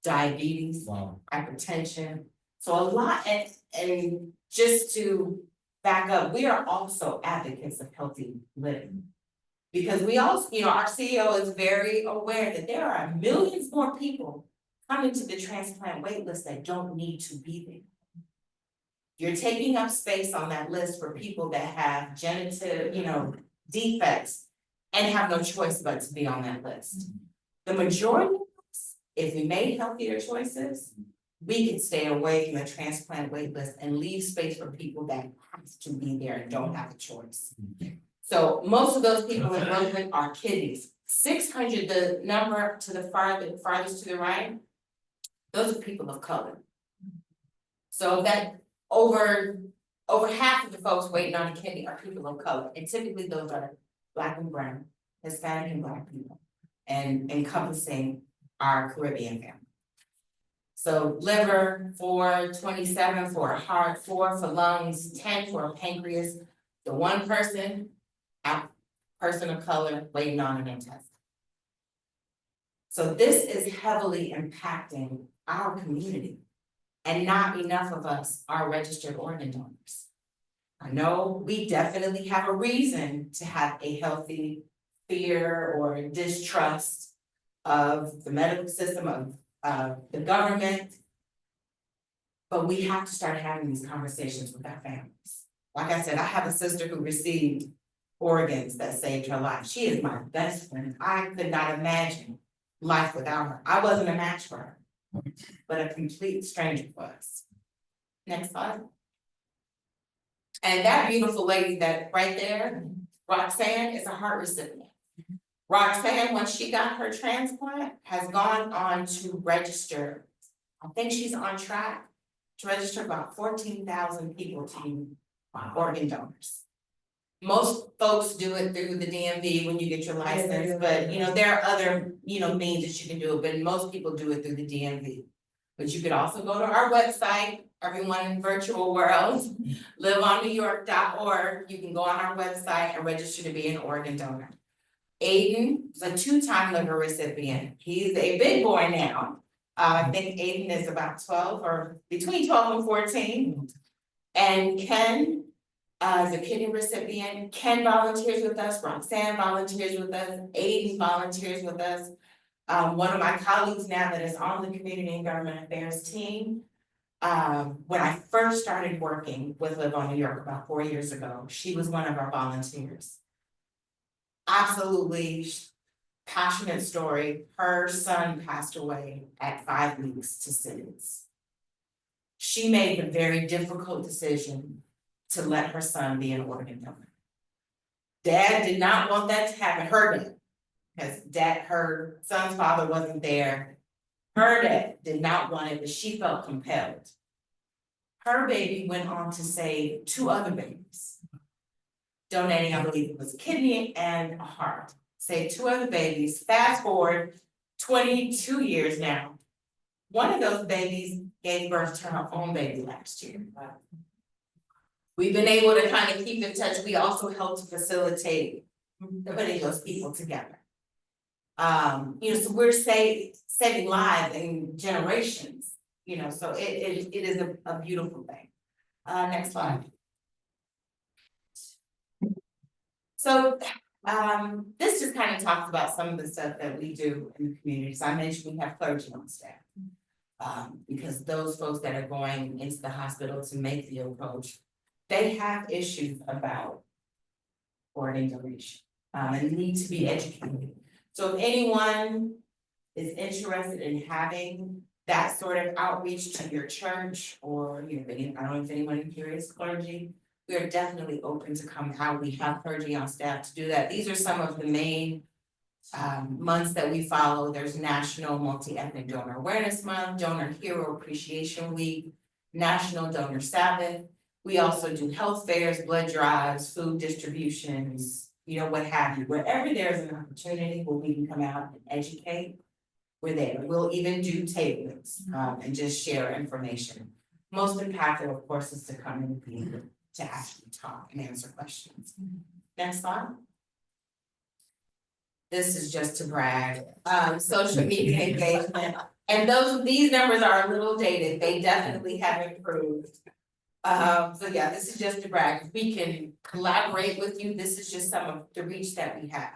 Diabetes, Wow. hypertension, so a lot, and just to back up, we are also advocates of healthy living. Because we also, you know, our CEO is very aware that there are millions more people coming to the transplant wait list that don't need to be there. You're taking up space on that list for people that have genital, you know, defects and have no choice but to be on that list. The majority of us, if we made healthier choices, we could stay away from the transplant wait list and leave space for people that have to be there and don't have a choice. So most of those people in Brooklyn are kidneys. 600, the number to the farthest to the right, those are people of color. So that over half of the folks waiting on a kidney are people of color, and typically those are Black and brown, Hispanic and Black people, and encompassing our Caribbean family. So liver, 4, 27 for a heart, 4 for lungs, 10 for a pancreas. The one person of color waiting on an intestine. So this is heavily impacting our community, and not enough of us are registered organ donors. I know we definitely have a reason to have a healthy fear or distrust of the medical system, of the government. But we have to start having these conversations with our families. Like I said, I have a sister who received organs that saved her life. She is my best friend. I could not imagine life without her. I wasn't a match for her, but a complete stranger for us. Next slide. And that beautiful lady that right there, Roxanne, is a heart recipient. Roxanne, when she got her transplant, has gone on to register. I think she's on track to register about 14,000 people to be organ donors. Most folks do it through the DMV when you get your license, but you know, there are other, you know, means that you can do it, but most people do it through the DMV. But you could also go to our website, everyone in virtual world, liveonnewyork.org. You can go on our website and register to be an organ donor. Aiden is a 2-time liver recipient. He's a big boy now. I think Aiden is about 12 or between 12 and 14. And Ken as a kidney recipient. Ken volunteers with us, Roxanne volunteers with us, Aiden volunteers with us. One of my colleagues now that is on the Community and Government Affairs team. When I first started working with Live on New York about 4 years ago, she was one of our volunteers. Absolutely passionate story. Her son passed away at 5 weeks to SIDS. She made the very difficult decision to let her son be an organ donor. Dad did not want that to happen, her dad, because her son's father wasn't there. Her dad did not want it, but she felt compelled. Her baby went on to save 2 other babies. Donating, I believe it was a kidney and a heart. Saved 2 other babies. Fast forward 22 years now. One of those babies gave birth to her own baby last year. We've been able to kind of keep in touch. We also help to facilitate putting those people together. So we're saving lives and generations, so it is a beautiful thing. Next slide. So, this just kind of talks about some of the stuff that we do in the community. So I mentioned we have clergy on staff. Because those folks that are going into the hospital to make the approach, they have issues about organ donation, and need to be educated. So if anyone is interested in having that sort of outreach to your church, or, I don't know if anyone here is clergy, we are definitely open to come out. We have clergy on staff to do that. These are some of the main months that we follow. There's National Multi-Ethnic Donor Awareness Month, Donor Hero Appreciation Week, National Donor Sabbath. We also do health fairs, blood drives, food distributions, what have you. Wherever there's an opportunity where we can come out and educate, we're there. We'll even do tablings and just share information. Most impactful, of course, is to come and be able to actually talk and answer questions. Next slide. This is just to brag. Social media engagement. And these numbers are a little dated. They definitely have improved. So yeah, this is just to brag. We can collaborate with you. This is just some of the reach that we have.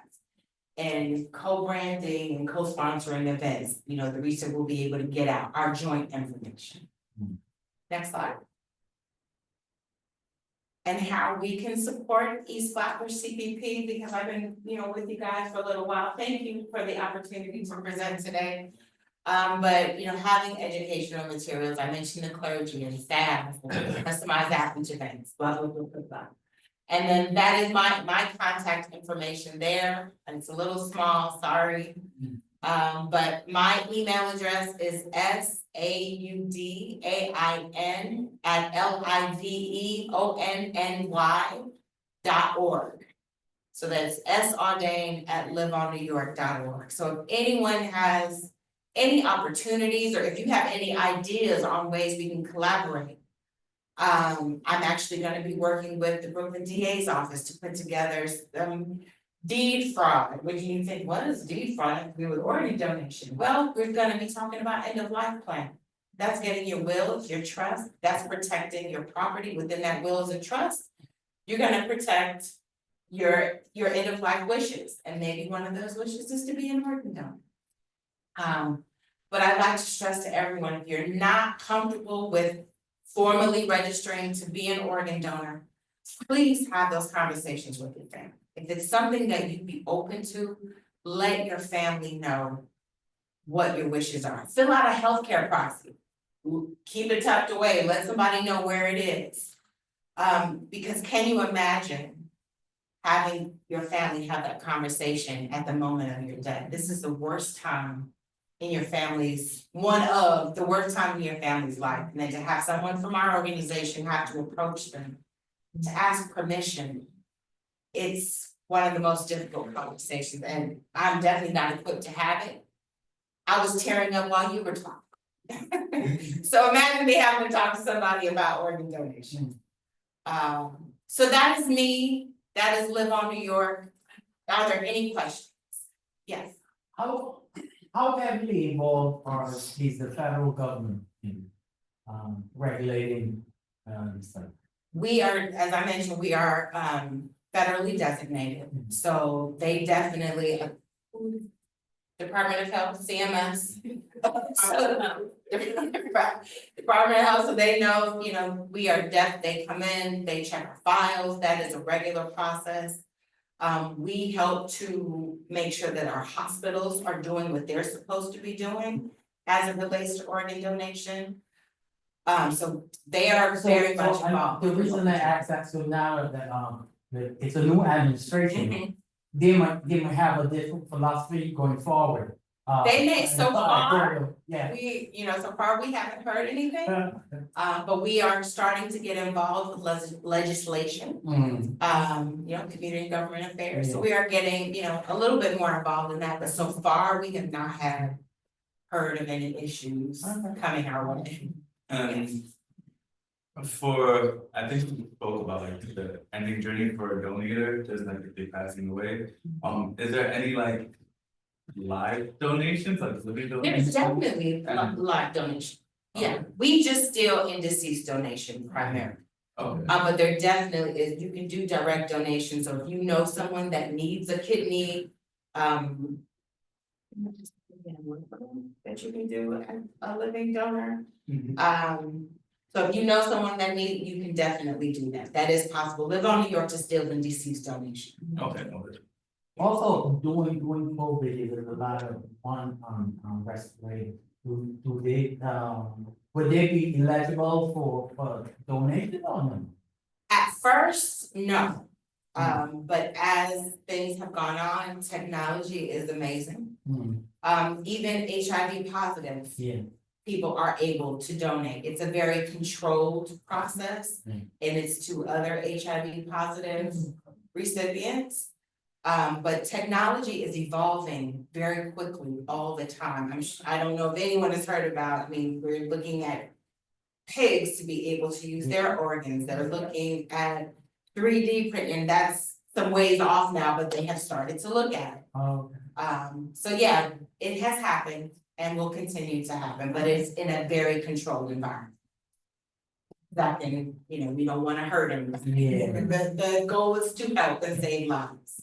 And co-branding and co-sponsoring events, the reach that we'll be able to get out, our joint information. Next slide. And how we can support East Flatbush CPP, because I've been, with you guys for a little while. Thank you for the opportunity to present today. But having educational materials, I mentioned the clergy and staff, customized outreach events, blah, blah, blah, blah, blah. And then that is my contact information there, and it's a little small, sorry. But my email address is SAUDAIN@LIVEONNY.org. So that's sardain@liveonnewyork.org. So if anyone has any opportunities, or if you have any ideas on ways we can collaborate, I'm actually going to be working with the Brooklyn DA's office to put together some deed fraud. Which you think, what is deed fraud have to do with organ donation? Well, we're going to be talking about end of life plan. That's getting your will, your trust. That's protecting your property within that wills and trust. You're going to protect your end of life wishes, and maybe one of those wishes is to be an organ donor. But I'd like to stress to everyone, if you're not comfortable with formally registering to be an organ donor, please have those conversations with your family. If it's something that you'd be open to, let your family know what your wishes are. Fill out a healthcare proxy. Keep it tucked away. Let somebody know where it is. Because can you imagine having your family have that conversation at the moment of your death? This is the worst time in your family's, one of the worst time in your family's life. And then to have someone from our organization have to approach them to ask permission, it's one of the most difficult conversations, and I'm definitely not equipped to have it. I was tearing up while you were talking. So imagine me having to talk to somebody about organ donation. So that is me. That is Live on New York. Are there any questions? Yes. How heavily involved is the federal government in regulating stuff? we are, as I mentioned, we are federally designated, so they definitely. Department of Health, CMS. So, Department of Health, so they know, you know, we are they come in, they check our files, that is a regular process. We help to make sure that our hospitals are doing what they're supposed to be doing as it relates to organ donation. So they are very much involved. The reason I asked that, so now that it's a new administration, Mhm. they might have a different philosophy going forward. They may so far. Yeah. We, you know, so far we haven't heard anything, but we are starting to get involved with legislation. You know, community and government affairs, so we are getting, you know, a little bit more involved in that, but so far we have not heard of any issues coming our way. And for, I think we spoke about like the ending journey for a donator, just like if they passing away. Is there any like live donations, like living donations? There's definitely live donation. Yeah, we just deal in deceased donation primarily. Okay. But there definitely is, you can do direct donations, so if you know someone that needs a kidney, that you can do a living donor. So if you know someone that need, you can definitely do that, that is possible. Live on New York just deals in deceased donation. Okay, okay. Also, during COVID, there's a lot of respiratory. Do they, would they be eligible for donation or no? At first, no. But as things have gone on, technology is amazing. Even HIV positive. Yeah. People are able to donate. It's a very controlled process. And it's to other HIV positive recipients. But technology is evolving very quickly all the time. I don't know if anyone has heard about, I mean, we're looking at pigs to be able to use their organs. They're looking at 3D printing, that's some ways off now, but they have started to look at it. So yeah, it has happened and will continue to happen, but it's in a very controlled environment. That can, you know, we don't wanna hurt anyone. Yeah. The goal is to help and save lives.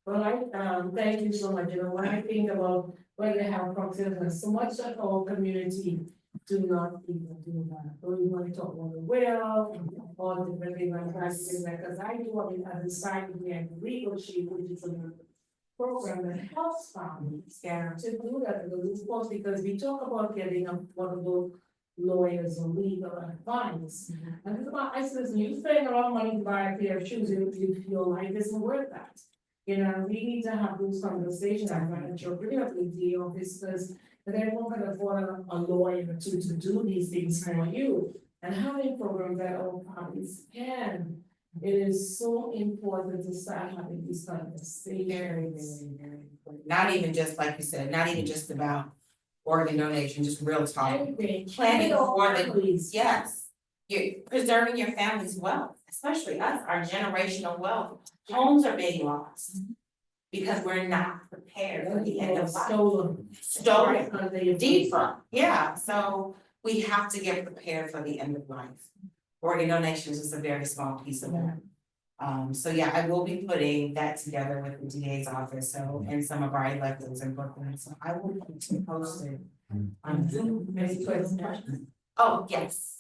Well, thank you so much, you know, when I think about when they have proximity, so much of our community do not even do that. Or you want to talk about the will, or different things like that, because I do on the other side of the legal sheet, which is a program that helps families to do that, because we talk about getting affordable lawyers and legal advice. And it's about, I says, you spend a lot of money to buy a pair of shoes, if your life isn't worth that. You know, we need to have those conversations, I'm gonna joke really up with the officers, that everyone can afford a lawyer to do these things for you. And having programs that all parties can, it is so important to start having these conversations. Very important. Not even just, like you said, not even just about organ donation, just real talk. Planning for the, yes, you're preserving your family's wealth, especially us, our generational wealth. Homes are being lost because we're not prepared for the end of life. Stolen, deep from, yeah, so we have to get prepared for the end of life. Organ donations is a very small piece of that. So yeah, I will be putting that together with the DA's office, so, and some of our electeds in Brooklyn, so I will keep you posted. On Zoom, maybe questions. Oh, yes.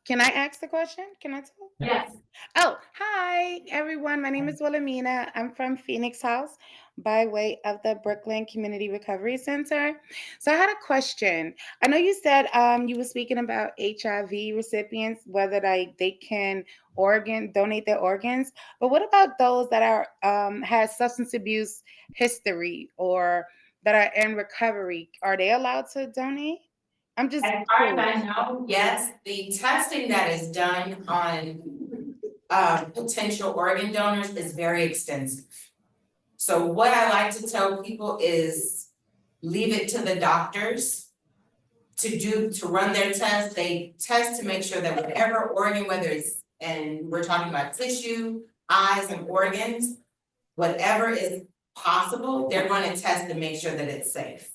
Can I ask the question? Can I tell? Yes. Oh, hi, everyone. My name is Wilhelmina. I'm from Phoenix House by way of the Brooklyn Community Recovery Center. So I had a question. I know you said you were speaking about HIV recipients, whether they can donate their organs, but what about those that are has substance abuse history or that are in recovery? Are they allowed to donate? I'm just As far as I know, yes, the testing that is done on potential organ donors is very extensive. So what I like to tell people is leave it to the doctors to run their test. They test to make sure that whatever organ, whether it's, and we're talking about tissue, eyes and organs, whatever is possible, they're gonna test to make sure that it's safe.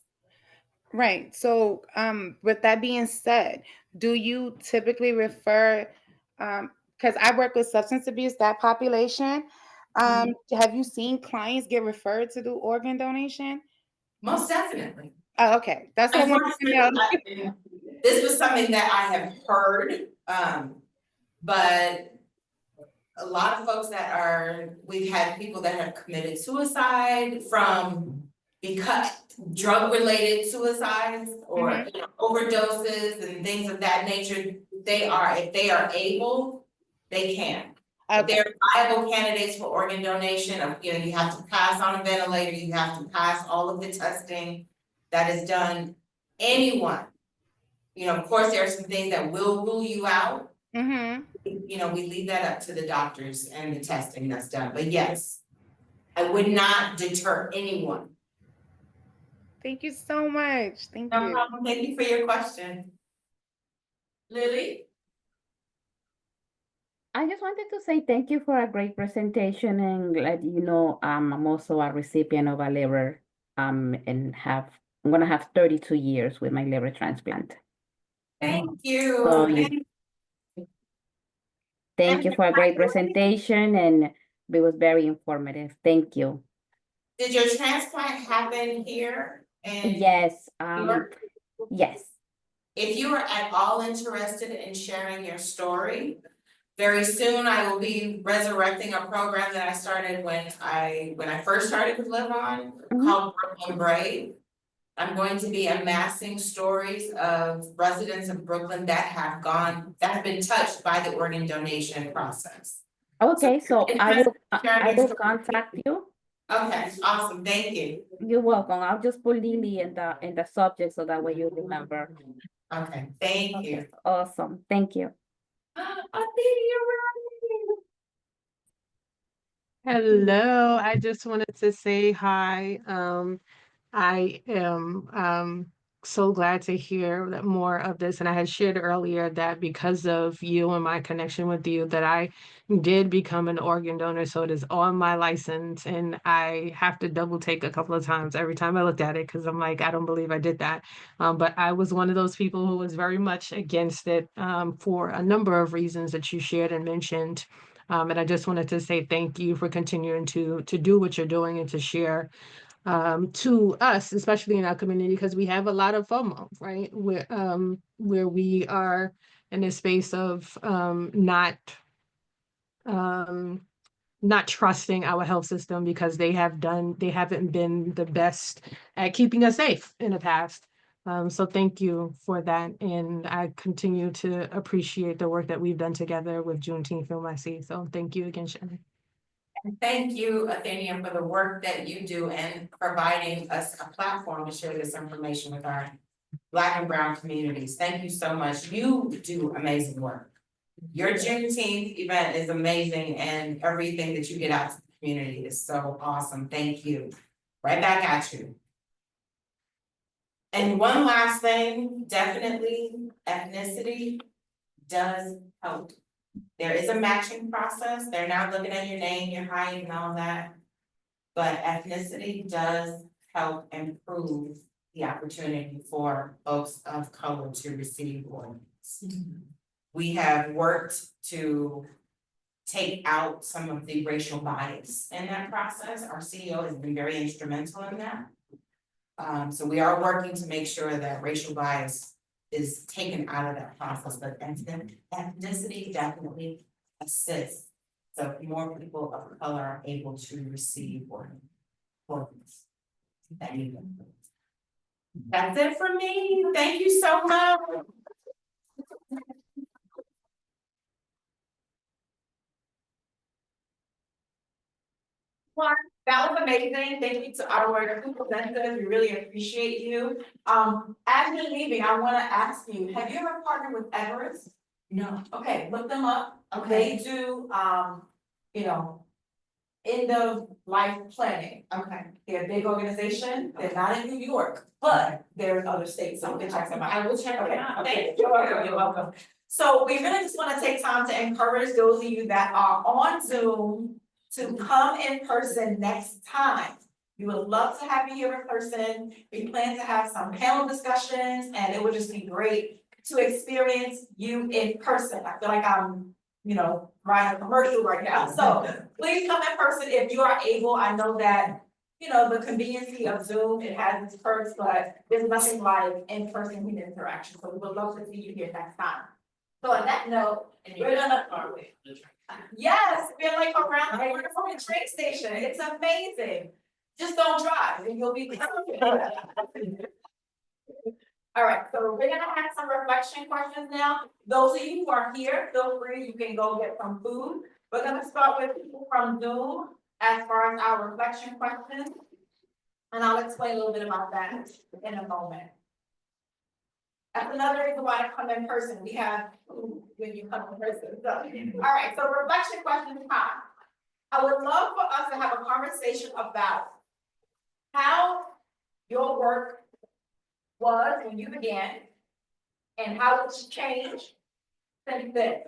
Right. So, with that being said, do you typically refer, because I work with substance abuse, that population, have you seen clients get referred to do organ donation? Most definitely. Oh, okay. That's what I wanted to know. Unfortunately, this was something that I have heard, but a lot of folks we've had people that have committed suicide because drug-related suicides or you know, overdoses and things of that nature. If they are able, they can. If Okay. they're viable candidates for organ donation, you know, you have to pass on a ventilator, you have to pass all of the testing that is done. Anyone, you know, of course, there are some things that will rule you out. Mm-hmm. You know, we leave that up to the doctors and the testing that's done, but yes, I would not deter anyone. Thank you so much. Thank No you. problem, thank you for your question. Lily? I just wanted to say thank you for a great presentation and let you know I'm also a recipient of a liver and I'm gonna have 32 years with my liver transplant. Thank So you. thank you for a great presentation and it was very informative. Thank you. Did your transplant happen here? And Yes, yes. if you are at all interested in sharing your story, very soon I will be resurrecting a program that I started when I first started with Live On, called Brooklyn Brave. I'm going to be amassing stories of residents of Brooklyn that have been touched by the organ donation process. Okay, so I sharing will your story. contact you. Okay, awesome, thank you. You're welcome. I'll just put Lily in the subject so that way you remember. Okay, thank you. Awesome. Thank you. Hello, I just wanted to say hi. I am so glad to hear that more of this. And I had shared earlier that because of you and my connection with you, that I did become an organ donor. So it is on my license, and I have to double take a couple of times every time I looked at it because I'm like, I don't believe I did that. But I was one of those people who was very much against it for a number of reasons that you shared and mentioned. And I just wanted to say thank you for continuing to do what you're doing and to share to us, especially in our community, because we have a lot of FOMO, right? Where we are in a space of not trusting our health system because they haven't been the best at keeping us safe in the past. So thank you for that. And I continue to appreciate the work that we've done together with Juneteenth NYC. So thank you again, Shannon. And thank you, Athenia, for the work that you do and providing us a platform to share this information with our Black and Brown communities. Thank you so much. You do amazing work. Your Juneteenth event is amazing, and everything that you get out to the community is so awesome. Thank you. Right back at you. And one last thing, definitely ethnicity does help. There is a matching process. They're not looking at your name, your height and all that. But ethnicity does help improve the opportunity for folks of color to receive organs. We have worked to take out some of the racial bias in that process. Our CEO has been very instrumental in that. So we are working to make sure that racial bias is taken out of that process, but ethnicity definitely assists. So more people of color are able to receive organs. That's it for me. Thank you so much. That was amazing. Thank you to our two presenters. We really appreciate you. As you're leaving, I want to ask you, have you ever partnered with Everest? No. Okay, look them up. Okay. They do, you know, end of life planning. Okay. They're a big organization. They're not in New York, but they're in other states, so we can check them out. I will check them Okay, out. okay, you're welcome, you're welcome. So we really just want to take time to encourage those of you that are on Zoom to come in person next time. We would love to have you here in person. We plan to have some panel discussions, and it would just be great to experience you in person. I feel like I'm, writing a commercial right now, so please come in person if you are able. I know that, the conveniency of Zoom, it has its perks, but there's nothing like in-person human interaction, so we would love to see you here next time. So on that note, we're gonna. Yes, we're like around, we're from the train station, it's amazing. Just don't drive and you'll be. All right, so we're gonna have some reflection questions now. Those of you who are here, feel free, you can go get some food. We're gonna start with people from Zoom as far as our reflection questions. And I'll explain a little bit about that in a moment. That's another reason why to come in person. We have food when you come in person. So, all right, so reflection question time. I would love for us to have a conversation about how your work was when you began and how it's changed since then.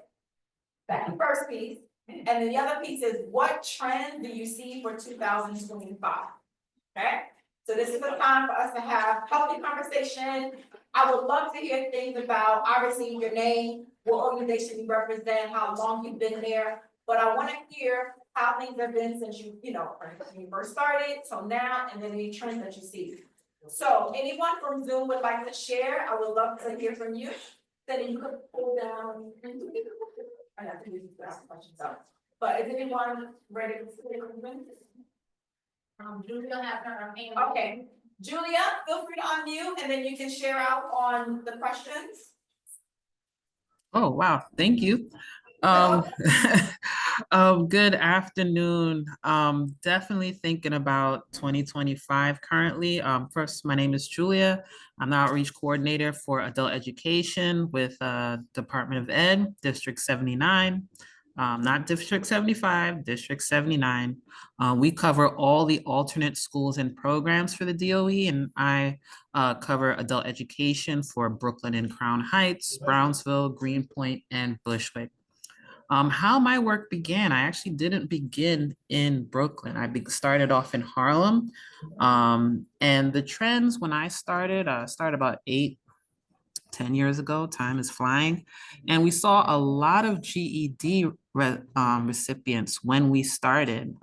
That's the first piece. And then the other piece is, what trend do you see for 2025? Okay, so this is a time for us to have healthy conversation. I would love to hear things about, obviously, your name, what organization you represent, how long you've been there. But I want to hear how things have been since you, when you first started, so now, and then any trends that you see. So anyone from Zoom would like to share? I would love to hear from you. Then you could pull down. I have to use the questions up. But is anyone ready to say something? Julia has her hand. Okay, Julia, feel free to unmute and then you can share out on the questions. Oh, wow, thank you. Good afternoon. Definitely thinking about 2025 currently. First, my name is Julia. I'm the outreach coordinator for adult education with Department of Ed, District 79. Not District 75, District 79. We cover all the alternate schools and programs for the DOE, and I cover adult education for Brooklyn and Crown Heights, Brownsville, Greenpoint, and Bushwick. How my work began, I actually didn't begin in Brooklyn. I started off in Harlem. And the trends when I started about 8-10 years ago. Time is flying. And we saw a lot of GED recipients when we started.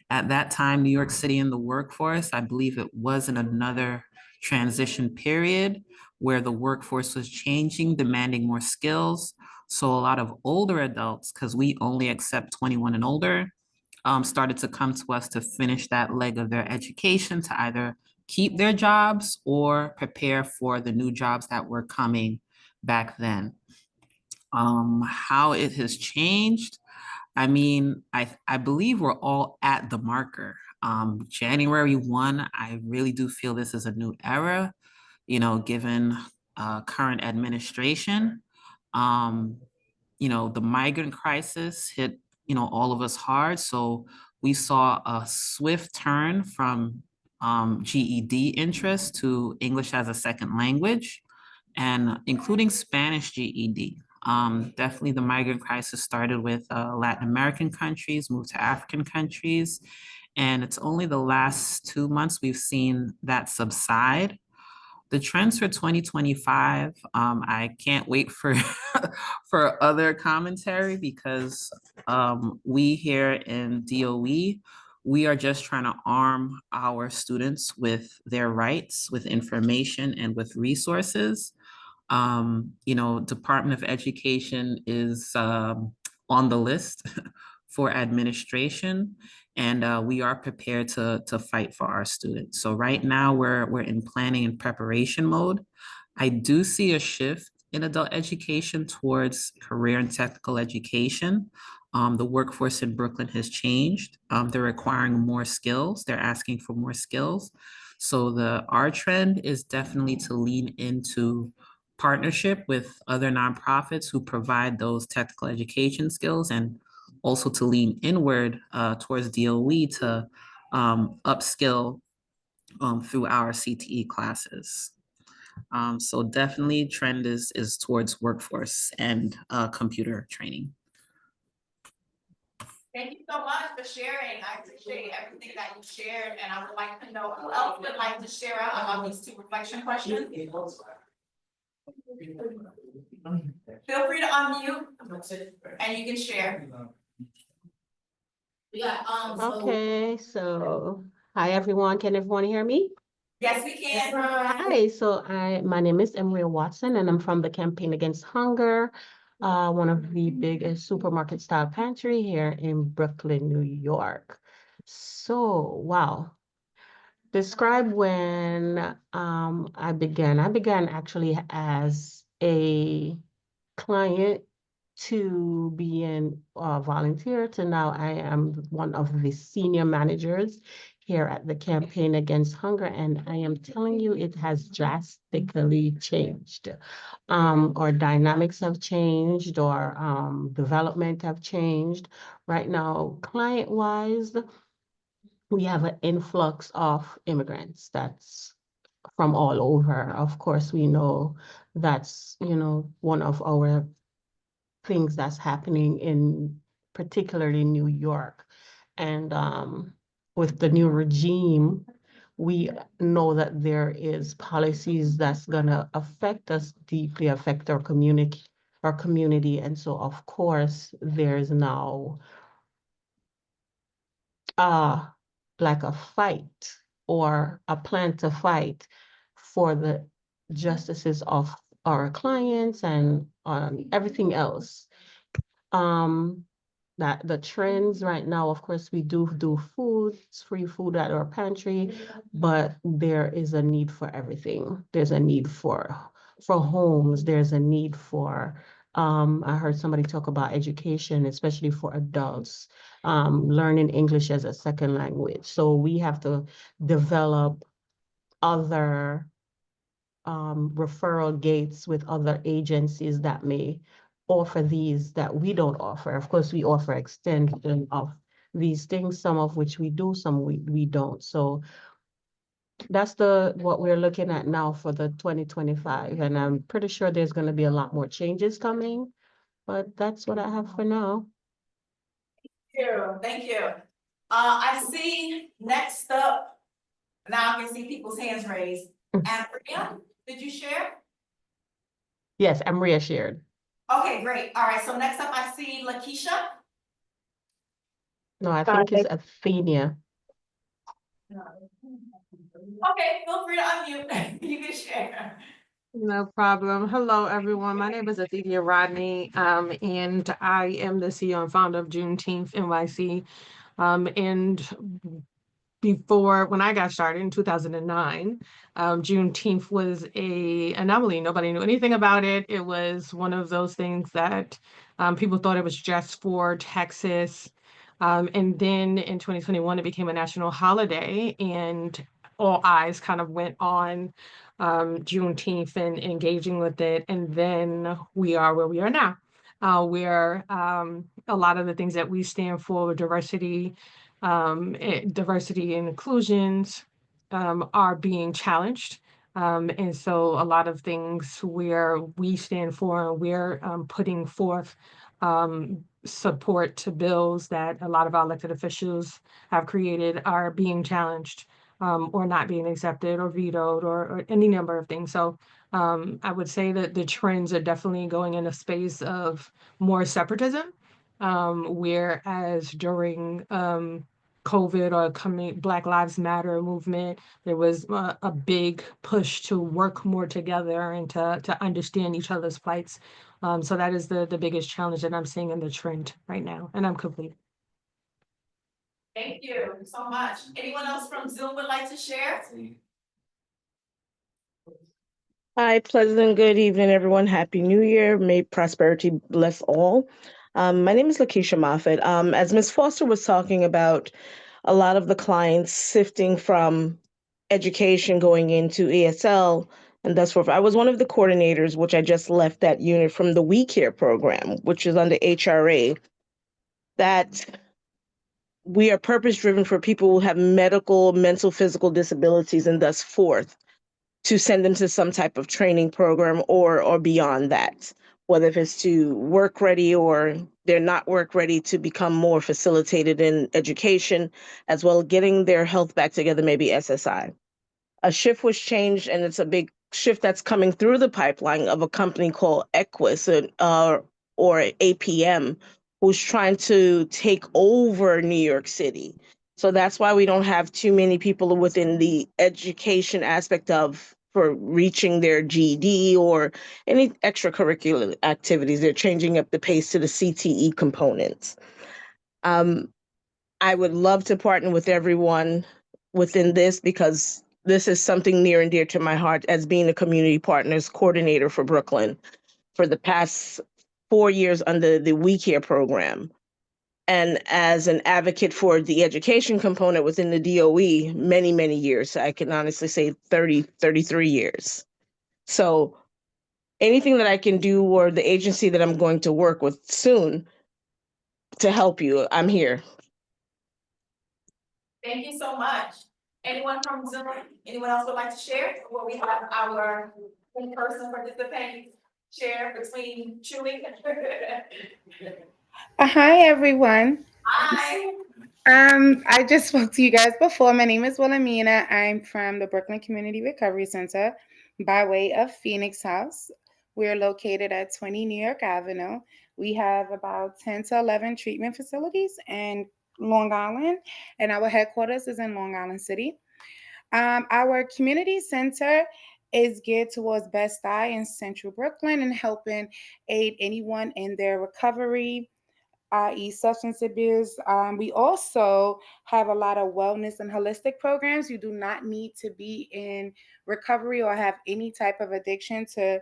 At that time, New York City in the workforce, I believe it was in another transition period where the workforce was changing, demanding more skills. So a lot of older adults, because we only accept 21 and older, started to come to us to finish that leg of their education to either keep their jobs or prepare for the new jobs that were coming back then. How it has changed, I mean, I believe we're all at the marker. January 1, I really do feel this is a new era, given current administration. The migrant crisis hit, all of us hard. So we saw a swift turn from GED interest to English as a second language, and including Spanish GED. Definitely the migrant crisis started with Latin American countries, moved to African countries. And it's only the last 2 months we've seen that subside. The trends for 2025, I can't wait for for other commentary because we here in DOE, we are just trying to arm our students with their rights, with information, and with resources. Department of Education is on the list for administration, and we are prepared to fight for our students. So right now we're in planning and preparation mode. I do see a shift in adult education towards career and technical education. The workforce in Brooklyn has changed. They're requiring more skills. They're asking for more skills. So our trend is definitely to lean into partnership with other nonprofits who provide those technical education skills, and also to lean inward towards DOE to upskill through our CTE classes. So definitely trend is towards workforce and computer training. Thank you so much for sharing. I appreciate everything that you shared, and I would like to know who else would like to share out about these two reflection questions. Feel free to unmute and you can share. Yeah, so, Okay, so, hi everyone, can everyone hear me? yes, we can. Hi, so my name is Emery Watson and I'm from the Campaign Against Hunger, one of the biggest supermarket style pantry here in Brooklyn, New York. So, wow. Describe when I began. I began actually as a client to be a volunteer to now I am one of the senior managers here at the Campaign Against Hunger, and I am telling you, it has drastically changed. Our dynamics have changed, or development have changed. Right now, client-wise, we have an influx of immigrants that's from all over. Of course, we know that's, one of our things that's happening in particularly New York. And with the new regime, we know that there is policies that's gonna affect us deeply, affect our community. And so of course, there's now like a fight or a plan to fight for the justices of our clients and everything else. That the trends right now, of course, we do food, free food at our pantry, but there is a need for everything. There's a need for homes. There's a need for, I heard somebody talk about education, especially for adults, learning English as a second language. So we have to develop other referral gates with other agencies that may offer these that we don't offer. Of course, we offer extension of these things, some of which we do, some we don't. So that's what we're looking at now for the 2025. And I'm pretty sure there's going to be a lot more changes coming, but that's what I have for now. Thank you. I see next up, now I can see people's hands raised. Andrea, did you share? Yes, I'm reassured. Okay, great. All right, so next up I see Lakeisha. No, I think it's Athenia. Okay, feel free to unmute. You can share. No problem. Hello, everyone. My name is Athenia Rodney, and I am the CEO and founder of Juneteenth NYC. And before, when I got started in 2009, Juneteenth was an anomaly. Nobody knew anything about it. It was one of those things that people thought it was just for Texas. And then in 2021, it became a national holiday, and all eyes kind of went on Juneteenth and engaging with it. And then we are where we are now, where a lot of the things that we stand for, diversity and inclusions, are being challenged. And so a lot of things where we stand for, we're putting forth support to bills that a lot of our elected officials have created are being challenged, or not being accepted or vetoed, or any number of things. So I would say that the trends are definitely going in a space of more separatism, whereas during COVID or coming Black Lives Matter movement, there was a big push to work more together and to understand each other's plights. So that is the biggest challenge that I'm seeing in the trend right now, and I'm complete. Thank you so much. Anyone else from Zoom would like to share? Hi, pleasant good evening, everyone. Happy New Year. May prosperity bless all. My name is Lakeisha Moffett. As Ms. Foster was talking about, a lot of the clients sifting from education going into ESL and thus forth. I was one of the coordinators, which I just left that unit from the We Care program, which is under HRA, that we are purpose-driven for people who have medical, mental, physical disabilities and thus forth, to send them to some type of training program or beyond that, whether if it's to work ready or they're not work ready to become more facilitated in education, as well as getting their health back together, maybe SSI. A shift was changed, and it's a big shift that's coming through the pipeline of a company called Equus, or APM, who's trying to take over New York City. So that's why we don't have too many people within the education aspect of for reaching their GED or any extracurricular activities. They're changing up the pace to the CTE components. I would love to partner with everyone within this because this is something near and dear to my heart as being a community partners coordinator for Brooklyn for the past 4 years under the We Care program. And as an advocate for the education component within the DOE, many, many years. I can honestly say 30, 33 years. So anything that I can do, or the agency that I'm going to work with soon to help you, I'm here. Thank you so much. Anyone from Zoom, anyone else would like to share? Well, we have our in-person participants share between chewing. Hi, everyone. Hi. I just spoke to you guys before. My name is Wilhelmina. I'm from the Brooklyn Community Recovery Center by way of Phoenix House. We're located at 20 New York Avenue. We have about 10 to 11 treatment facilities in Long Island, and our headquarters is in Long Island City. Our community center is geared towards Best Eye in Central Brooklyn and helping aid anyone in their recovery, i.e. substance abuse. We also have a lot of wellness and holistic programs. You do not need to be in recovery or have any type of addiction to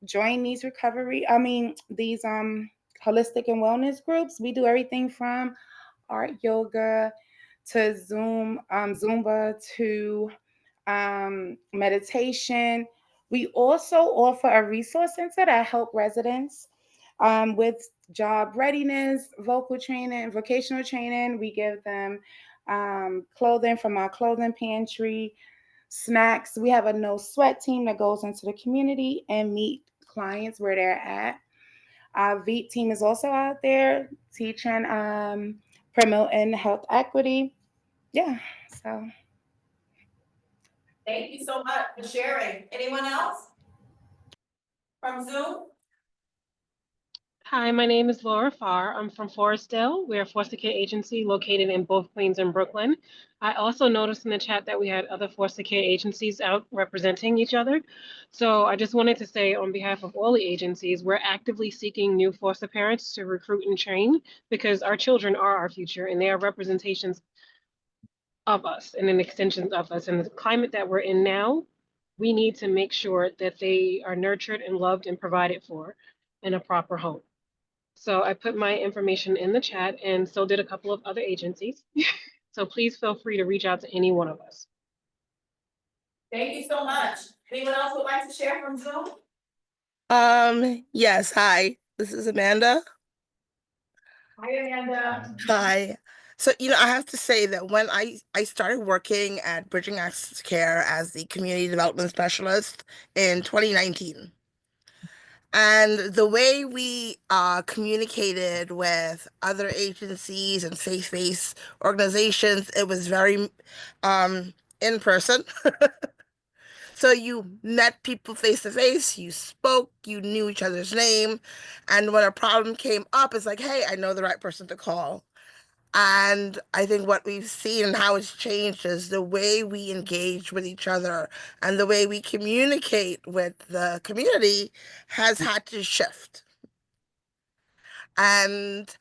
join these holistic and wellness groups. We do everything from art yoga to Zumba to meditation. We also offer a resource center that help residents with job readiness, vocal training, vocational training. We give them clothing from our clothing pantry, snacks. We have a no sweat team that goes into the community and meet clients where they're at. Our VEET team is also out there teaching, promoting health equity. Yeah, so. Thank you so much for sharing. Anyone else? From Zoom? Hi, my name is Laura Farr. I'm from Forestdale. We're a foster care agency located in both Queens and Brooklyn. I also noticed in the chat that we had other foster care agencies out representing each other. So I just wanted to say on behalf of all the agencies, we're actively seeking new foster parents to recruit and train because our children are our future and they are representations of us and an extension of us. And the climate that we're in now, we need to make sure that they are nurtured and loved and provided for in a proper home. So I put my information in the chat and so did a couple of other agencies. So please feel free to reach out to any one of us. Thank you so much. Anyone else would like to share from Zoom? Yes, hi, this is Amanda. Hi, Amanda. Hi. So, I have to say that when I started working at Bridging Access Care as the community development specialist in 2019, and the way we communicated with other agencies and faith-based organizations, it was very in person. So you met people face to face, you spoke, you knew each other's name, and when a problem came up, it's like, hey, I know the right person to call. And I think what we've seen and how it's changed is the way we engage with each other and the way we communicate with the community has had to shift. And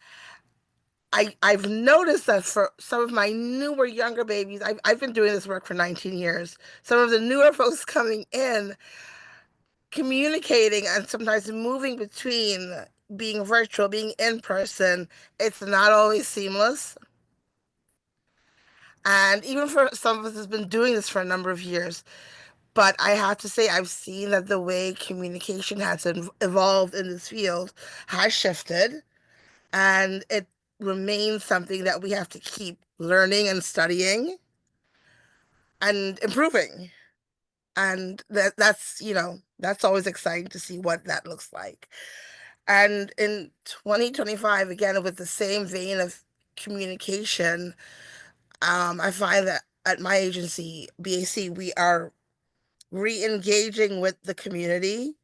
I've noticed that for some of my newer, younger babies, I've been doing this work for 19 years. Some of the newer folks coming in, communicating and sometimes moving between being virtual, being in person, it's not always seamless. And even for some of us who's been doing this for a number of years, but I have to say I've seen that the way communication has evolved in this field has shifted, and it remains something that we have to keep learning and studying and improving. And that's always exciting to see what that looks like. And in 2025, again, with the same vein of communication, I find that at my agency, BAC, we are re-engaging with the community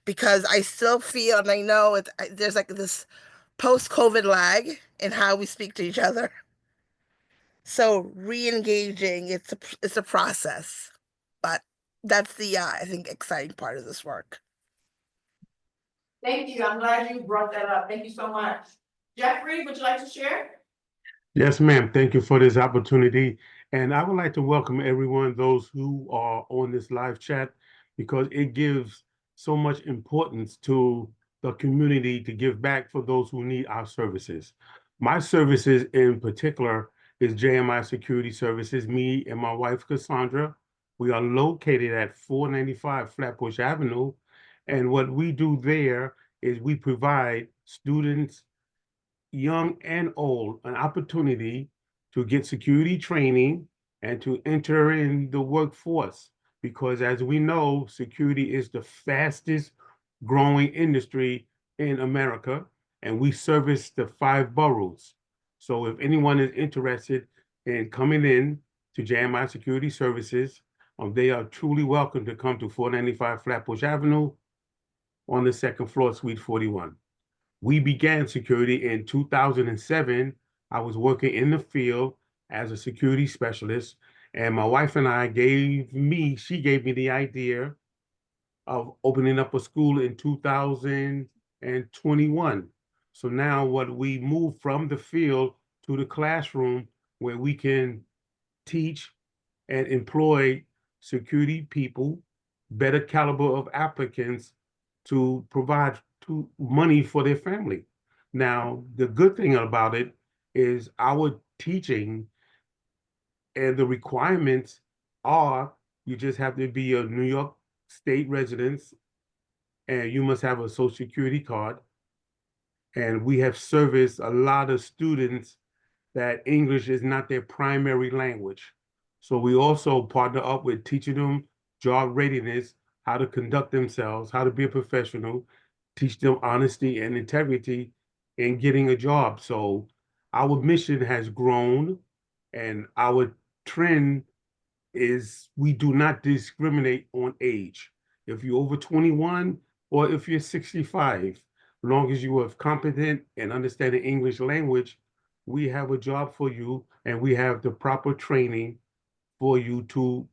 because I still feel, and I know there's like this post-COVID lag in how we speak to each other. So re-engaging, it's a process, but that's the I think exciting part of this work. Thank you, I'm glad you brought that up, thank you so much. Jeffrey, would you like to share? Yes, ma'am. Thank you for this opportunity. And I would like to welcome everyone, those who are on this live chat, because it gives so much importance to the community to give back for those who need our services. My services in particular is JMI Security Services, me and my wife, Cassandra. We are located at 495 Flatbush Avenue. And what we do there is we provide students, young and old, an opportunity to get security training and to enter in the workforce. Because as we know, security is the fastest growing industry in America, and we service the 5 boroughs. So if anyone is interested in coming in to JMI Security Services, they are truly welcome to come to 495 Flatbush Avenue on the 2nd floor, Suite 41. We began security in 2007. I was working in the field as a security specialist, and my wife and I she gave me the idea of opening up a school in 2021. So now we moved from the field to the classroom where we can teach and employ security people, better caliber of applicants to provide money for their family. Now, the good thing about it is our teaching and the requirements are you just have to be a New York State resident and you must have a Social Security card. And we have serviced a lot of students that English is not their primary language. So we also partner up with teaching them job readiness, how to conduct themselves, how to be a professional, teach them honesty and integrity in getting a job. So our mission has grown, and our trend is we do not discriminate on age. If you're over 21 or if you're 65, as long as you are competent and understand the English language, we have a job for you, and we have the proper training for you to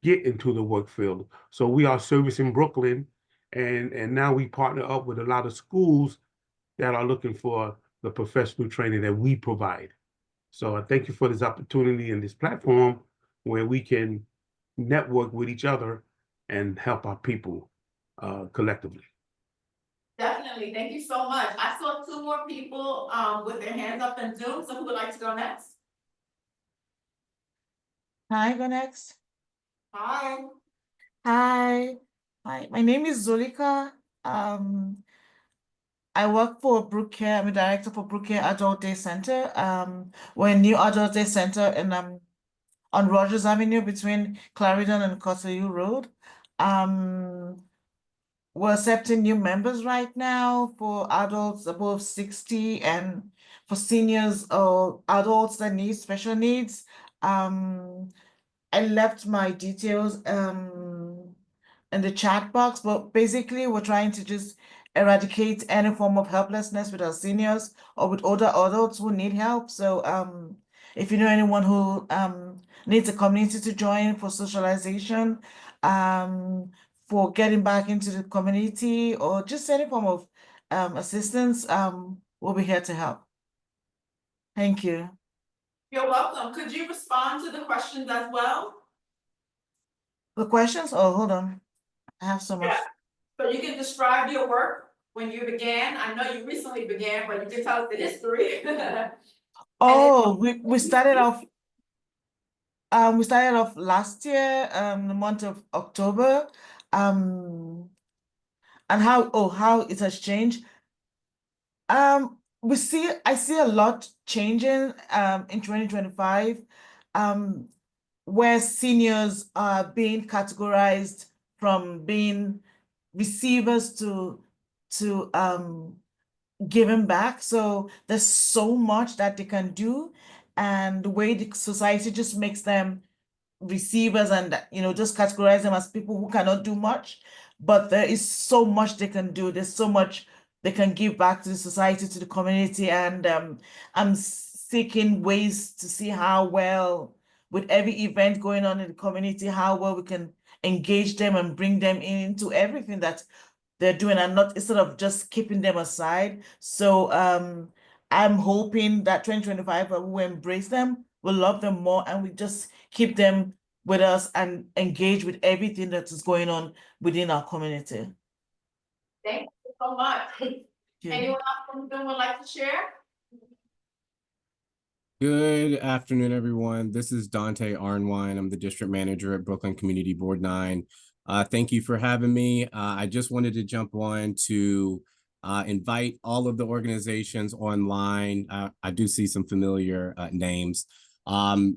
get into the work field. So we are servicing Brooklyn, and now we partner up with a lot of schools that are looking for the professional training that we provide. So I thank you for this opportunity and this platform where we can network with each other and help our people collectively. Definitely, thank you so much. I saw 2 more people with their hands up in Zoom, so who would like to go next? Hi, go next. Hi. Hi. Hi, my name is Zulika. I work for Brookcare. I'm a director for Brookcare Adult Day Center. We're a new adult day center and on Rogers Avenue between Clarendon and Cottesville Road. We're accepting new members right now for adults above 60 and for seniors or adults that need special needs. I left my details in the chat box, but basically we're trying to just eradicate any form of helplessness with our seniors or with older adults who need help. So if you know anyone who needs a community to join for socialization, for getting back into the community, or just any form of assistance, we'll be here to help. Thank you. You're welcome. Could you respond to the questions as well? The questions? Oh, hold on. I have so much. Yeah. So you can describe your work when you began. I know you recently began, but you can tell us the history. Oh, we started off last year, the month of October. And how it has changed. I see a lot changing in 2025, where seniors are being categorized from being receivers to giving back. So there's so much that they can do, and the way the society just makes them receivers and just categorize them as people who cannot do much. But there is so much they can do. There's so much they can give back to the society, to the community, and I'm seeking ways to see how well, with every event going on in the community, how well we can engage them and bring them into everything that they're doing, and not, instead of just keeping them aside. So I'm hoping that 2025 will embrace them, will love them more, and we just keep them with us and engage with everything that is going on within our community. Thank you so much. Yeah. Anyone else from the room would like to share? Good afternoon, everyone. This is Dante Arnwine. I'm the district manager at Brooklyn Community Board 9. Thank you for having me. I just wanted to jump on to invite all of the organizations online. I do see some familiar names.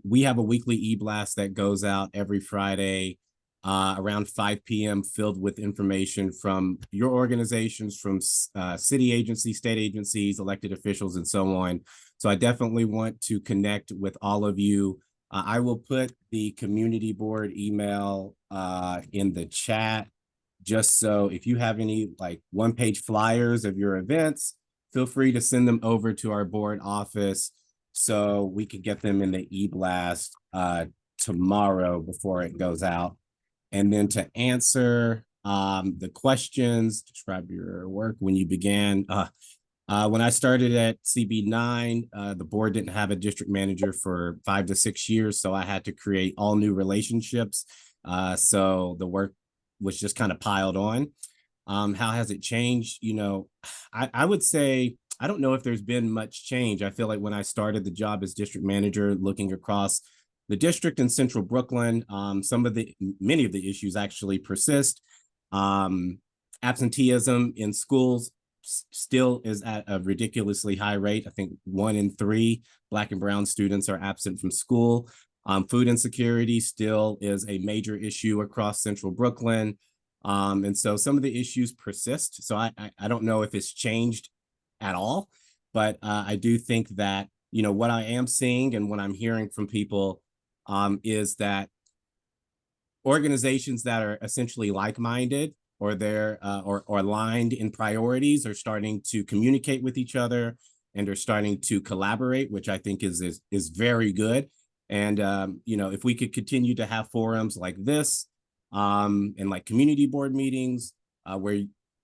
We have a weekly e-blast that goes out every Friday around 5 p.m. filled with information from your organizations, from city agencies, state agencies, elected officials, and so on. So I definitely want to connect with all of you. I will put the community board email in the chat, just so if you have any like one-page flyers of your events, feel free to send them over to our board office so we could get them in the e-blast tomorrow before it goes out. And then to answer the questions, describe your work when you began. When I started at CB9, the board didn't have a district manager for 5 to 6 years, so I had to create all new relationships. So the work was just kind of piled on. How has it changed? I would say, I don't know if there's been much change. I feel like when I started the job as district manager, looking across the district in central Brooklyn, many of the issues actually persist. Absenteeism in schools still is at a ridiculously high rate. I think 1 in 3 Black and brown students are absent from school. Food insecurity still is a major issue across central Brooklyn. And so some of the issues persist. So I don't know if it's changed at all, but I do think that, what I am seeing and what I'm hearing from people is that organizations that are essentially like-minded, or they're or aligned in priorities, are starting to communicate with each other and are starting to collaborate, which I think is very good. And if we could continue to have forums like this and like community board meetings where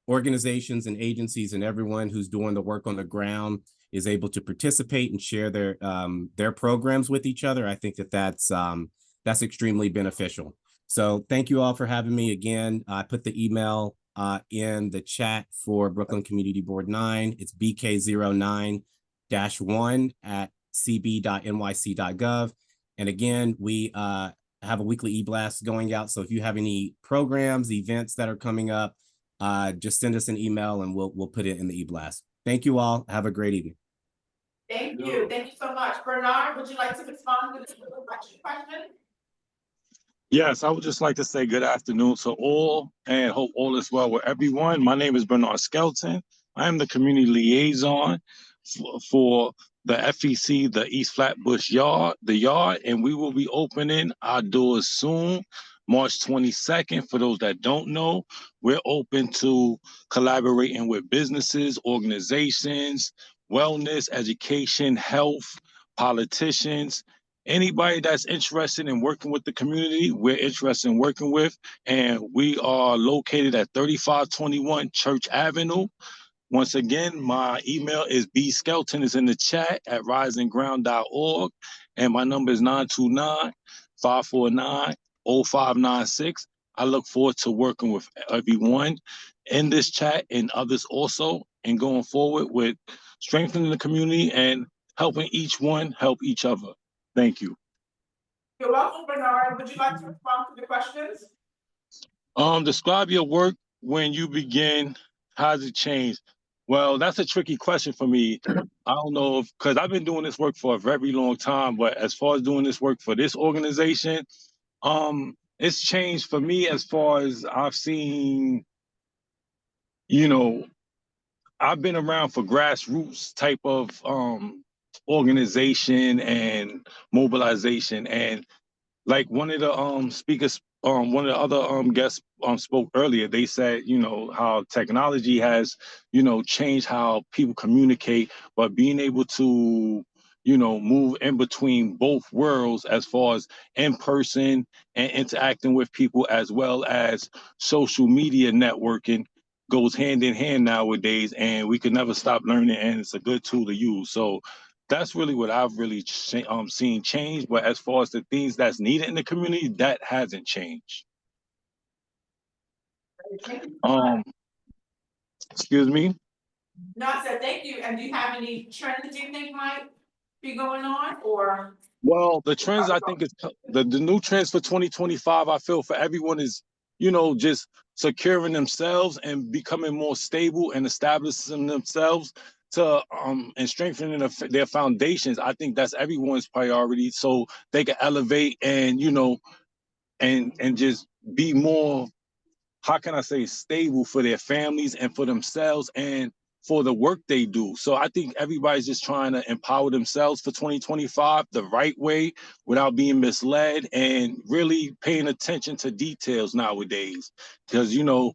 organizations and agencies and everyone who's doing the work on the ground is able to participate and share their programs with each other, I think that's extremely beneficial. So thank you all for having me again. I put the email in the chat for Brooklyn Community Board 9. It's bk09-1@cb.nyc.gov. And again, we have a weekly e-blast going out. So if you have any programs, events that are coming up, just send us an email and we'll put it in the e-blast. Thank you all. Have a great evening. Thank you. Thank you so much. Bernard, would you like to respond to this question? Yes, I would just like to say good afternoon to all and hope all is well with everyone. My name is Bernard Skelton. I am the community liaison for the FEC, the East Flatbush Yard, and we will be opening our doors soon, March 22nd. For those that don't know, we're open to collaborating with businesses, organizations, wellness, education, health, politicians. Anybody that's interested in working with the community, we're interested in working with, and we are located at 3521 Church Avenue. Once again, my email is bskelton, is in the chat at risingground.org, and my number is 929-549-0596. I look forward to working with everyone in this chat and others also, and going forward with strengthening the community and helping each one help each other. Thank you. You're welcome, Bernard. Would you like to respond to the questions? Describe your work when you begin. How has it changed? Well, that's a tricky question for me. I don't know because I've been doing this work for a very long time, but as far as doing this work for this organization, it's changed for me as far as I've seen, I've been around for grassroots type of organization and mobilization, and like one of the speakers, one of the other guests spoke earlier. They said, you know, how technology has, you know, changed how people communicate, but being able to, you know, move in between both worlds as far as in person and interacting with people, as well as social media networking, goes hand in hand nowadays, and we can never stop learning, and it's a good tool to use. So that's really what I've really seen change. But as far as the things that's needed in the community, that hasn't changed. Excuse me. No, I said thank you, and do you have any trends you think might be going on, or? Well, the trends, I think, is the new trends for 2025. I feel for everyone is, you know, just securing themselves and becoming more stable and establishing themselves to and strengthening their foundations. I think that's everyone's priority, so they can elevate and, you know, and just be more, how can I say, stable for their families and for themselves and for the work they do. So I think everybody's just trying to empower themselves for 2025 the right way without being misled, and really paying attention to details nowadays. Because, you know,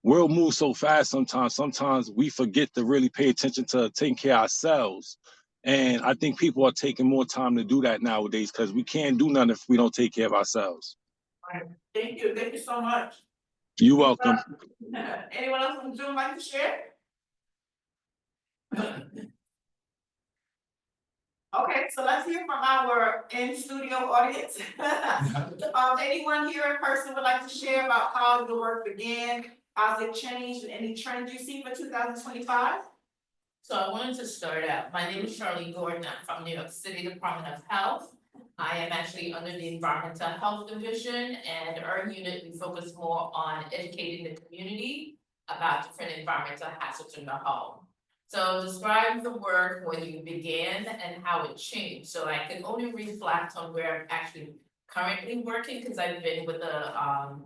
world moves so fast sometimes we forget to really pay attention to taking care of ourselves. And I think people are taking more time to do that nowadays, because we can't do nothing if we don't take care of ourselves. Thank you so much. You're welcome. Anyone else from Zoom like to share? Okay, so let's hear from our in-studio audience. Anyone here in person would like to share about how the work began, how's it changed, and any trends you see for 2025? So I wanted to start out. My name is Charlie Gordon. I'm from New York City Department of Health. I am actually under the Environmental Health Division, and our unit, we focus more on educating the community about different environmental hazards in the home. So describe the work when you began and how it changed. So I can only reflect on where I'm actually currently working, because I've been with the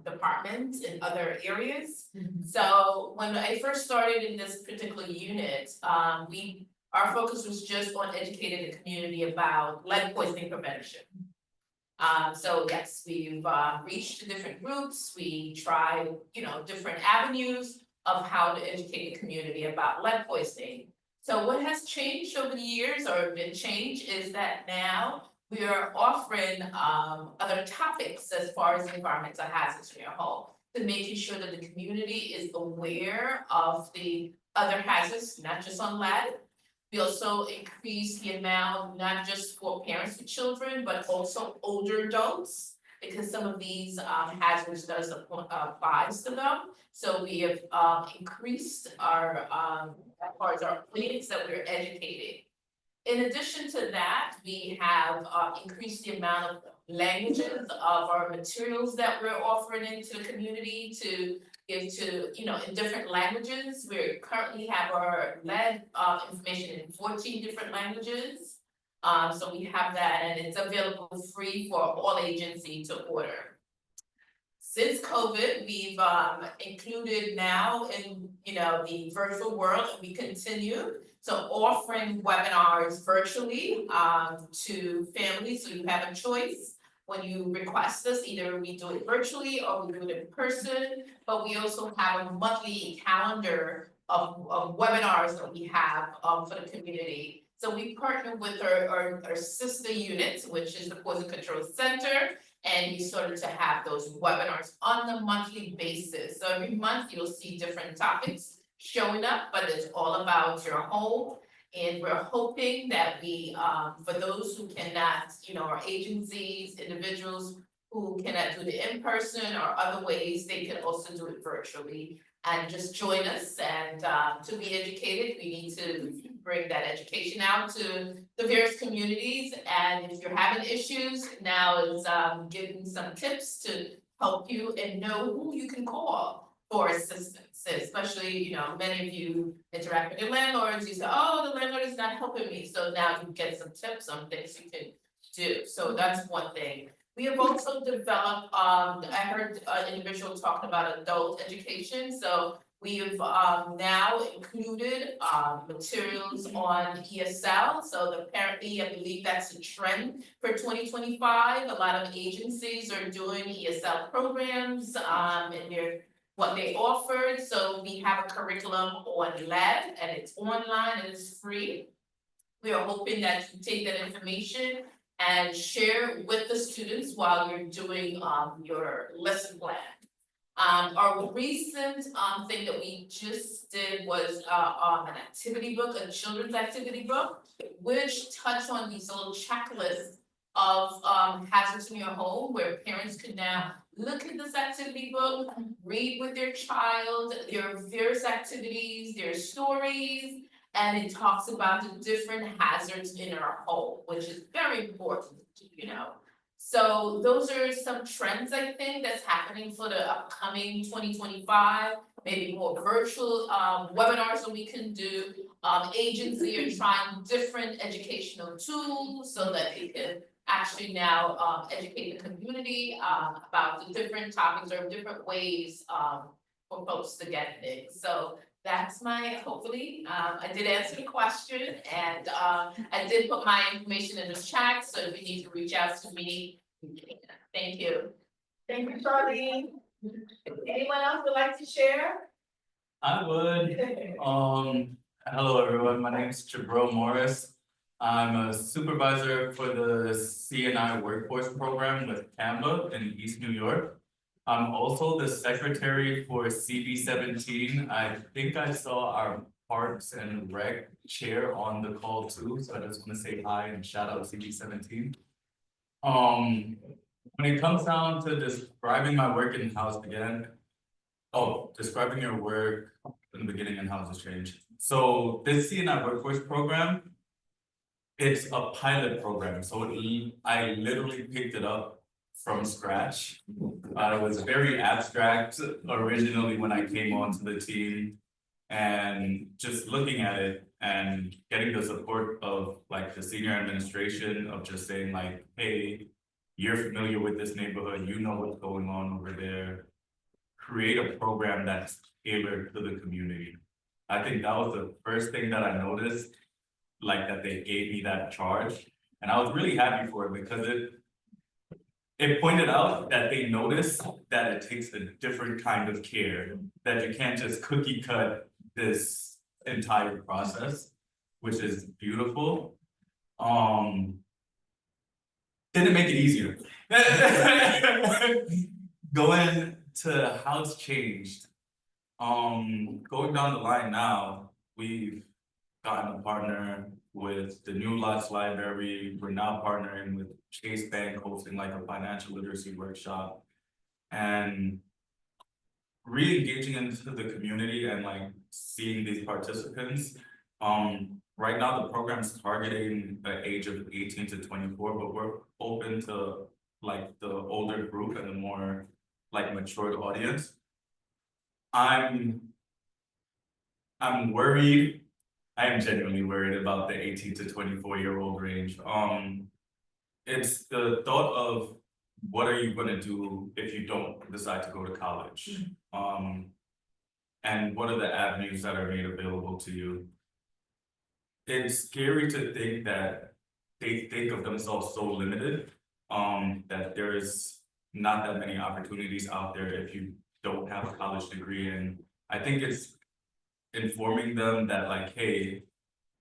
department in other areas. So when I first started in this particular unit, our focus was just on educating the community about lead poisoning prevention. So yes, we've reached different groups. We try, you know, different avenues of how to educate the community about lead poisoning. So what has changed over the years, or been changed, is that now we are offering other topics as far as environmental hazards in your home, to making sure that the community is aware of the other hazards, not just on lead. We also increase the amount, not just for parents with children, but also older adults, because some of these hazards does apply to them. So we have increased our as far as our clinics that we're educating. In addition to that, we have increased the amount of languages of our materials that we're offering into the community to give to, you know, in different languages. We currently have our lead information in 14 different languages. So we have that, and it's available free for all agencies to order. Since COVID, we've included now in, you know, the virtual world, and we continue to offering webinars virtually to families, so you have a choice. When you request us, either we do it virtually or we do it in person, but we also have a monthly calendar of webinars that we have for the community. So we partner with our sister unit, which is the Poison Control Center, and we started to have those webinars on a monthly basis. So every month you'll see different topics showing up, but it's all about your home. And we're hoping that we, for those who cannot, you know, our agencies, individuals who cannot do it in person or other ways, they can also do it virtually. And just join us, and to be educated, we need to bring that education out to the various communities. And if you're having issues, now is giving some tips to help you and know who you can call for assistance. Especially, you know, many of you interact with your landlords, you say, oh, the landlord is not helping me. So now you get some tips on things you can do. So that's one thing. We have also developed, I heard an individual talking about adult education. So We have now included materials on ESL, so apparently, I believe that's a trend for 2025. A lot of agencies are doing ESL programs and they're what they offered, so we have a curriculum on LED and it's online and it's free. We are hoping that you take that information and share with the students while you're doing your lesson plan. Our recent thing that we just did was an activity book, a children's activity book, which touched on these little checklists of hazards in your home, where parents could now look at this activity book, read with their child, their various activities, their stories, and it talks about the different hazards in our home, which is very important, you know. So those are some trends, I think, that's happening for the upcoming 2025, maybe more virtual webinars that we can do. Agency are trying different educational tools so that they can actually now educate the community about the different topics or different ways for folks to get things. So that's my, hopefully, I did answer the question, and I did put my information in the chat, so if you need to reach out to me, you can. Thank you. Thank you, Charlene. Anyone else would like to share? I would. Hello everyone, my name is Jabril Morris. I'm a supervisor for the CNI Workforce Program with Canva in East New York. I'm also the secretary for CB17. I think I saw our Parks and Rec chair on the call too, so I just want to say hi and shout out CB17. When it comes down to describing my work in-house again, describing your work in the beginning and how it's changed. So this CNI Workforce Program, it's a pilot program, so I literally picked it up from scratch. It was very abstract originally when I came onto the team, and just looking at it and getting the support of like the senior administration of just saying like, hey, you're familiar with this neighborhood, you know what's going on over there. Create a program that's tailored to the community. I think that was the first thing that I noticed, like that they gave me that charge. And I was really happy for it because it pointed out that they noticed that it takes a different kind of care, that you can't just cookie cut this entire process, which is beautiful. Didn't make it easier. Going to how it's changed. Going down the line now, we've gotten a partner with the New Lots Library. We're now partnering with Chase Bank, hosting like a financial literacy workshop, and re-engaging into the community and like seeing these participants. Right now the program's targeting the age of 18 to 24, but we're open to like the older group and the more like matured audience. I'm worried. I am genuinely worried about the 18 to 24-year-old range. It's the thought of what are you gonna do if you don't decide to go to college? And what are the avenues that are made available to you? It's scary to think that they think of themselves so limited, that there is not that many opportunities out there if you don't have a college degree. And I think it's informing them that like, hey,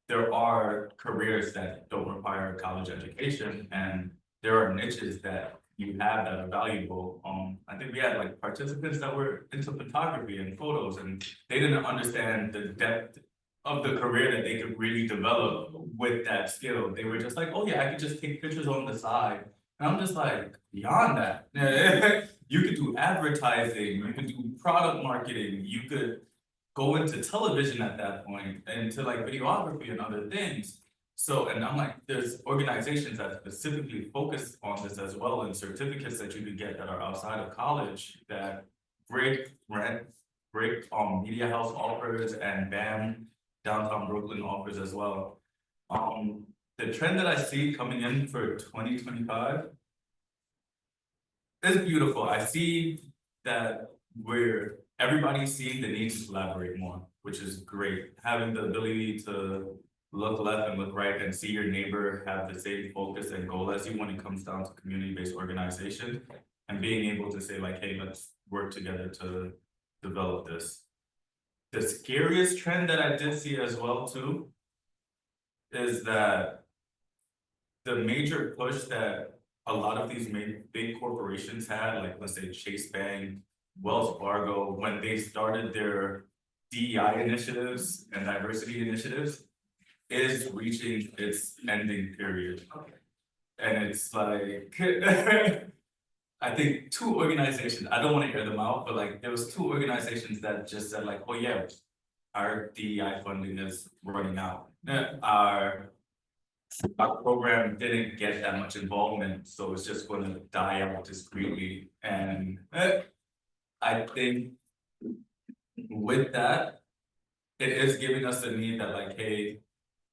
there are careers that don't require a college education, and there are niches that you have that are valuable. I think we had like participants that were into photography and photos, and they didn't understand the depth of the career that they could really develop with that skill. They were just like, oh yeah, I could just take pictures on the side. And I'm just like, beyond that, you could do advertising, you could do product marketing, you could go into television at that point, and into like videography and other things. So, and I'm like, there's organizations that specifically focus on this as well, and certificates that you could get that are outside of college that Brick Media House offers, and BAM Downtown Brooklyn offers as well. The trend that I see coming in for 2025 is beautiful. I see that where everybody's seeing the need to collaborate more, which is great. Having the ability to look left and look right and see your neighbor have the same focus and goal as you when it comes down to community-based organization. And being able to say like, hey, let's work together to develop this. The scariest trend that I did see as well too is that the major push that a lot of these big corporations had, like let's say Chase Bank, Wells Fargo, when they started their DEI initiatives and diversity initiatives, is reaching its ending period. And it's like, I think 2 organizations, I don't want to air them out, but like there was 2 organizations that just said like, oh yeah, our DEI funding is running out. Our program didn't get that much involvement, so it's just going to die out discreetly. And I think with that, it is giving us the need that like, hey,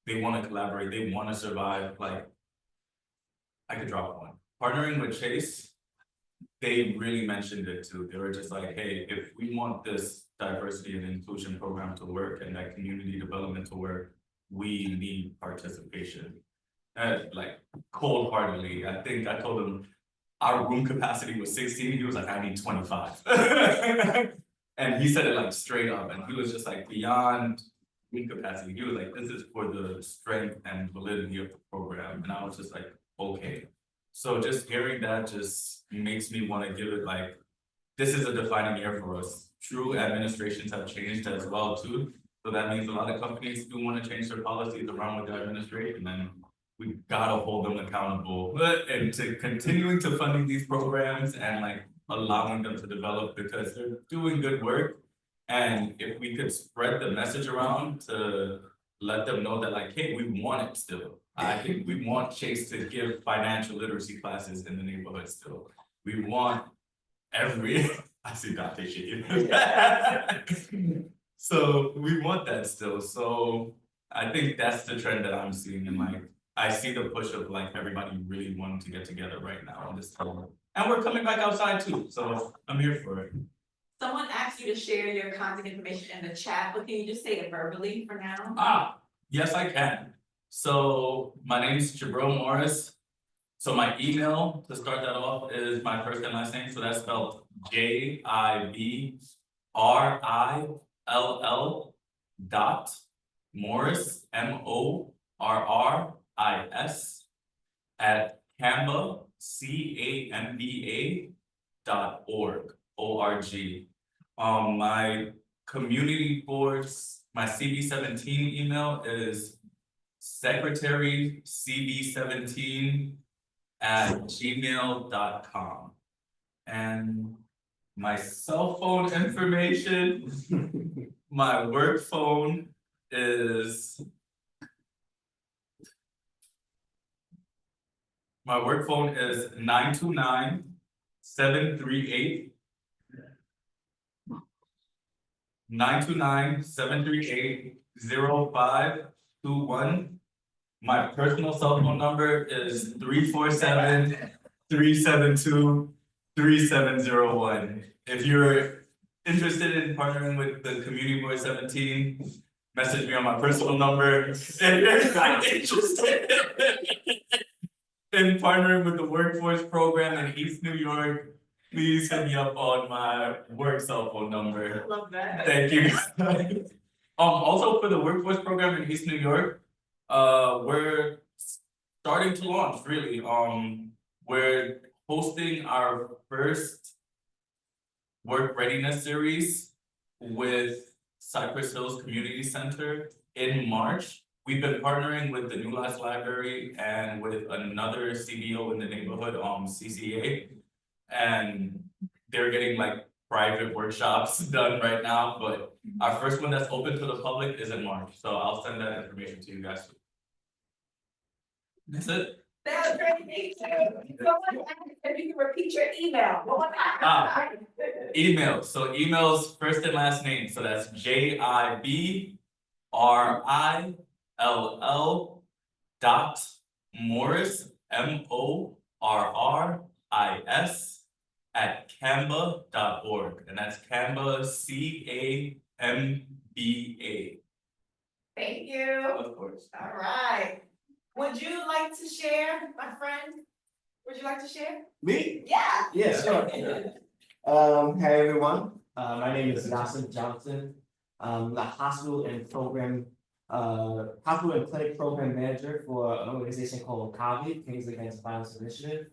they want to collaborate, they want to survive. Like, I could drop one. Partnering with Chase, they really mentioned it too. They were just like, hey, if we want this diversity and inclusion program to work and that community development to work, we need participation. Like cold-heartedly, I think I told him our room capacity was 16. He was like, I need 25. And he said it like straight up, and he was just like, beyond room capacity, he was like, this is for the strength and validity of the program. And I was just like, okay. So just hearing that just makes me want to give it like, this is a defining year for us. True, administrations have changed as well too. So that means a lot of companies do want to change their policies around with their administration, and we gotta hold them accountable. And to continuing to funding these programs and like allowing them to develop, because they're doing good work. And if we could spread the message around to let them know that like, hey, we want it still. I think we want Chase to give financial literacy classes in the neighborhood still. We want every, I see Dante shaking. So we want that still. So I think that's the trend that I'm seeing, and like, I see the push of like everybody really wanting to get together right now on this time. And we're coming back outside too, so I'm here for it. Someone asked you to share your contact information in the chat, but can you just say it verbally for now? Yes, I can. So my name is Jabril Morris. So my email to start that off is my first and last name. So that's spelled JIBRILL.Morris, MORRIS at Canva, CAMBA.org. My community boards, my CB17 email is secretarycb17@gmail.com. And my cell phone information, my work phone is 929-738-0521. My personal cell phone number is 347-372-3701. If you're interested in partnering with the Community Board 17, message me on my personal number. If you're not interested in partnering with the workforce program in East New York, please hit me up on my work cell phone number. Love that. Thank you. Also for the workforce program in East New York, we're starting to launch really. We're hosting our first work readiness series with Cypress Hills Community Center in March. We've been partnering with the New Lives Library and with another CBO in the neighborhood, CCA. And they're getting like private workshops done right now, but our first one that's open to the public is in March. So I'll send that information to you guys. That's it. That was great, thank you. Someone asked if you can repeat your email. One more time. Email. So emails first and last name. So that's JIBRILL.Morris, MORRIS @camba.org, and that's Camba, CAMBA. Thank you. Of course. All right. Would you like to share, my friend? Would you like to share? Me? Yeah. Yeah, sure. Hey everyone, my name is Nassim Johnson. The hospital and clinic program manager for an organization called CAVI, Kings Against Violence Initiative.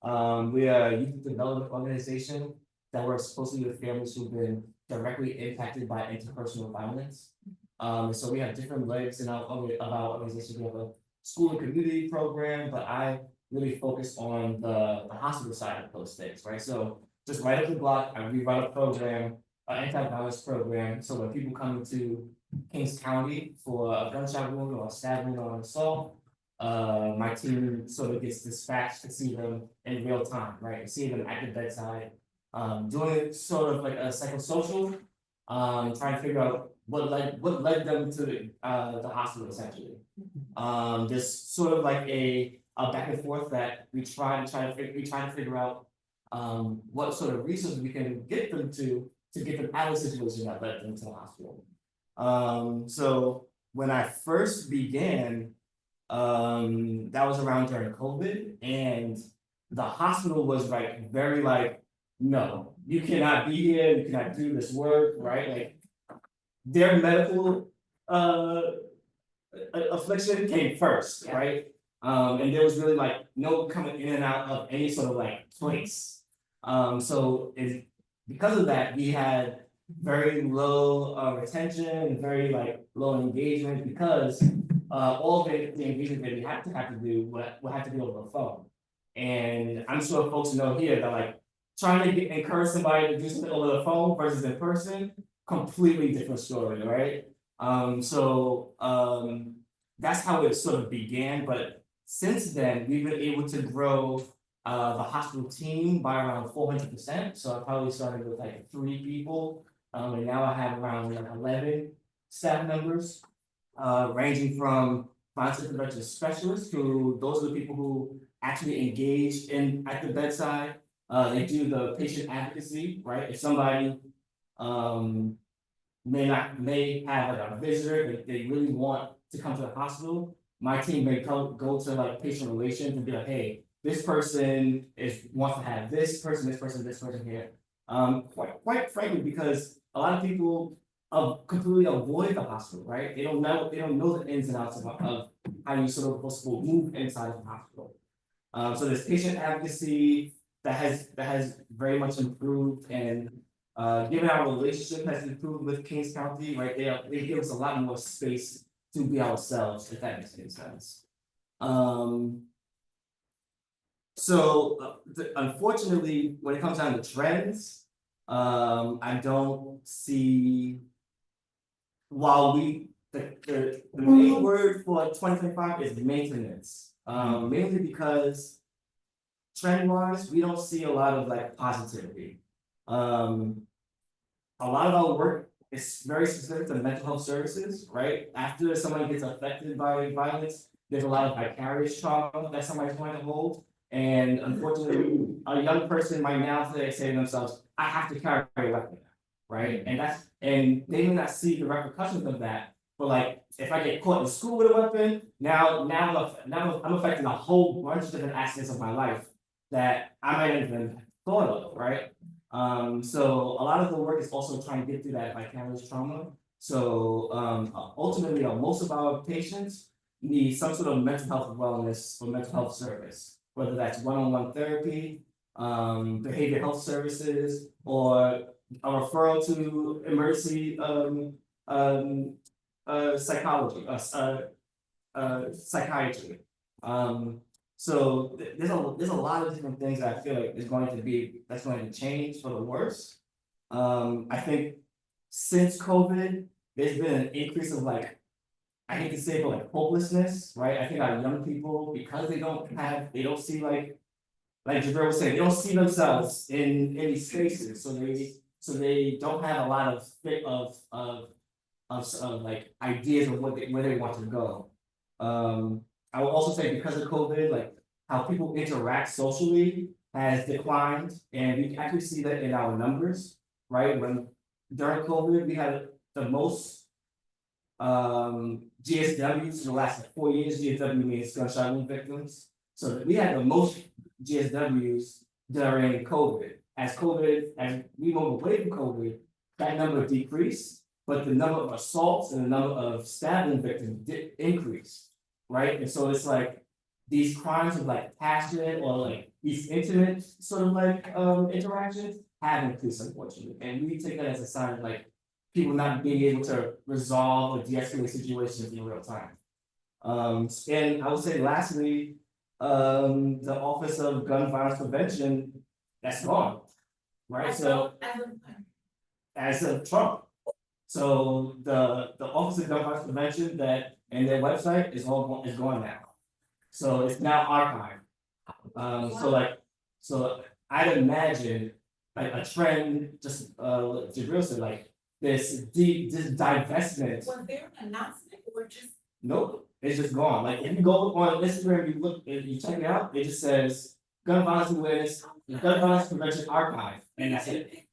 We are a youth development organization that works closely with families who've been directly impacted by interpersonal violence. So we have different legs in our organization. We have a school and community program, but I really focus on the hospital side of those things, right? So just right up the block, we run a program, an anti-violence program. So when people come into Kings County for a gunshot wound or a stabbing or an assault, my team sort of gets dispatched to see them in real time, right? See them at the bedside, doing sort of like a psychosocial, trying to figure out what led them to the hospital essentially. Just sort of like a back and forth that we try to figure out what sort of resources we can get them to get them out of the situation that led them to the hospital. So when I first began, that was around during COVID, and the hospital was like very like, no, you cannot be here, you cannot do this work, right? Like their medical affliction came first, right? And there was really like no coming in and out of any sort of like place. So because of that, we had very low retention and very like low engagement because all the engagement that we have to do will have to be over the phone. And I'm sure folks know here that like trying to encourage somebody to do something over the phone versus in person, completely different story, right? That's how it sort of began, but since then, we've been able to grow the hospital team by around 400%. So I probably started with like 3 people, and now I have around like 11 staff members, ranging from violence intervention specialists, who those are the people who actually engage at the bedside. They do the patient advocacy, right? If somebody may have like a visitor, they really want to come to the hospital, my team may go to like patient relations and be like, hey, this person wants to have this person here. Quite frankly, because a lot of people completely avoid the hospital, right? They don't know the ins and outs of how you sort of supposed to move inside of the hospital. So there's patient advocacy that has very much improved, and given our relationship has improved with Kings County, right? They give us a lot more space to be ourselves, if that makes any sense. Unfortunately, when it comes down to trends, I don't see, while the main word for 2025 is maintenance, mainly because trend-wise, we don't see a lot of like positivity. A lot of our work is very specific to mental health services, right? After somebody gets affected by violence, there's a lot of vicarious trauma that somebody's going to hold. And unfortunately, a young person might now say to themselves, I have to carry a weapon, right? And they may not see the repercussions of that, but like, if I get caught in school with a weapon, now I'm affecting a whole bunch of different aspects of my life that I might have even thought of, right? So a lot of the work is also trying to get through that vicarious trauma. So ultimately, most of our patients need some sort of mental health wellness or mental health service, whether that's one-on-one therapy, behavioral health services, or a referral to emergency psychiatry. So there's a lot of different things that I feel like that's going to change for the worse. I think since COVID, there's been an increase of like, I hate to say it, but like hopelessness, right? I think our young people, because they don't see like Javier was saying, they don't see themselves in these spaces, so they don't have a lot of like ideas of where they want to go. I will also say, because of COVID, like how people interact socially has declined, and we can actually see that in our numbers, right? When during COVID, we had the most GSWs in the last 4 years. GSW means gunshot wound victims. So we had the most GSWs during COVID. As we move away from COVID, that number decreased, but the number of assaults and the number of stabbing victims did increase, right? And so it's like these crimes of like passionate or like these intimate sort of like interactions have increased, unfortunately, and we take that as a sign of like people not being able to resolve or de-escalate situations in real time. And I would say lastly, the Office of Gun Violence Prevention, that's gone, right? So as of Trump. So the Office of Gun Violence Prevention that and their website is gone now. So it's now archived. So I'd imagine like a trend, just Jabril said, like this divestment. Was there an announcement or just? Nope, it's just gone. Like if you go on Instagram, you look, you check it out, it just says gun violence awareness, gun violence prevention archive, and that's it.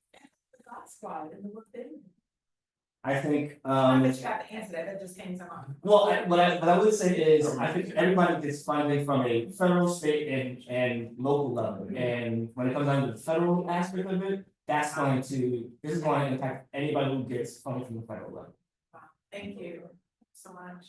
I think, I bet you have to answer that, that just came to mind. well, what I would say is, I think everybody gets funding from a federal, state, and local level. And when it comes down to the federal aspect of it, this is going to impact anybody who gets funding from the federal level. Thank you so much.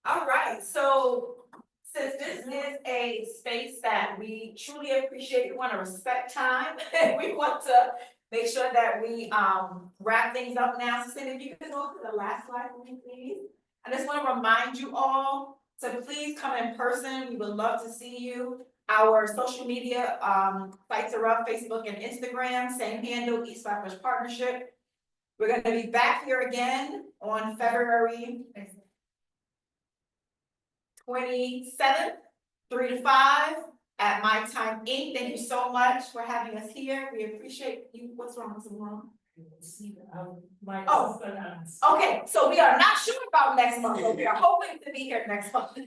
All right, so since this is a space that we truly appreciate, we want to respect time, and we want to make sure that we wrap things up now. So Cindy, if you could go to the last slide for me, please. I just want to remind you all to please come in person. We would love to see you. Our social media sites are up, Facebook and Instagram, same handle, East Flatbush Partnership. We're going to be back here again on February 27th, 3 to 5 at My Time Inc. Thank you so much for having us here. We appreciate you. What's wrong? What's wrong? Oh, okay. So we are not sure about next month, but we are hoping to be here next month.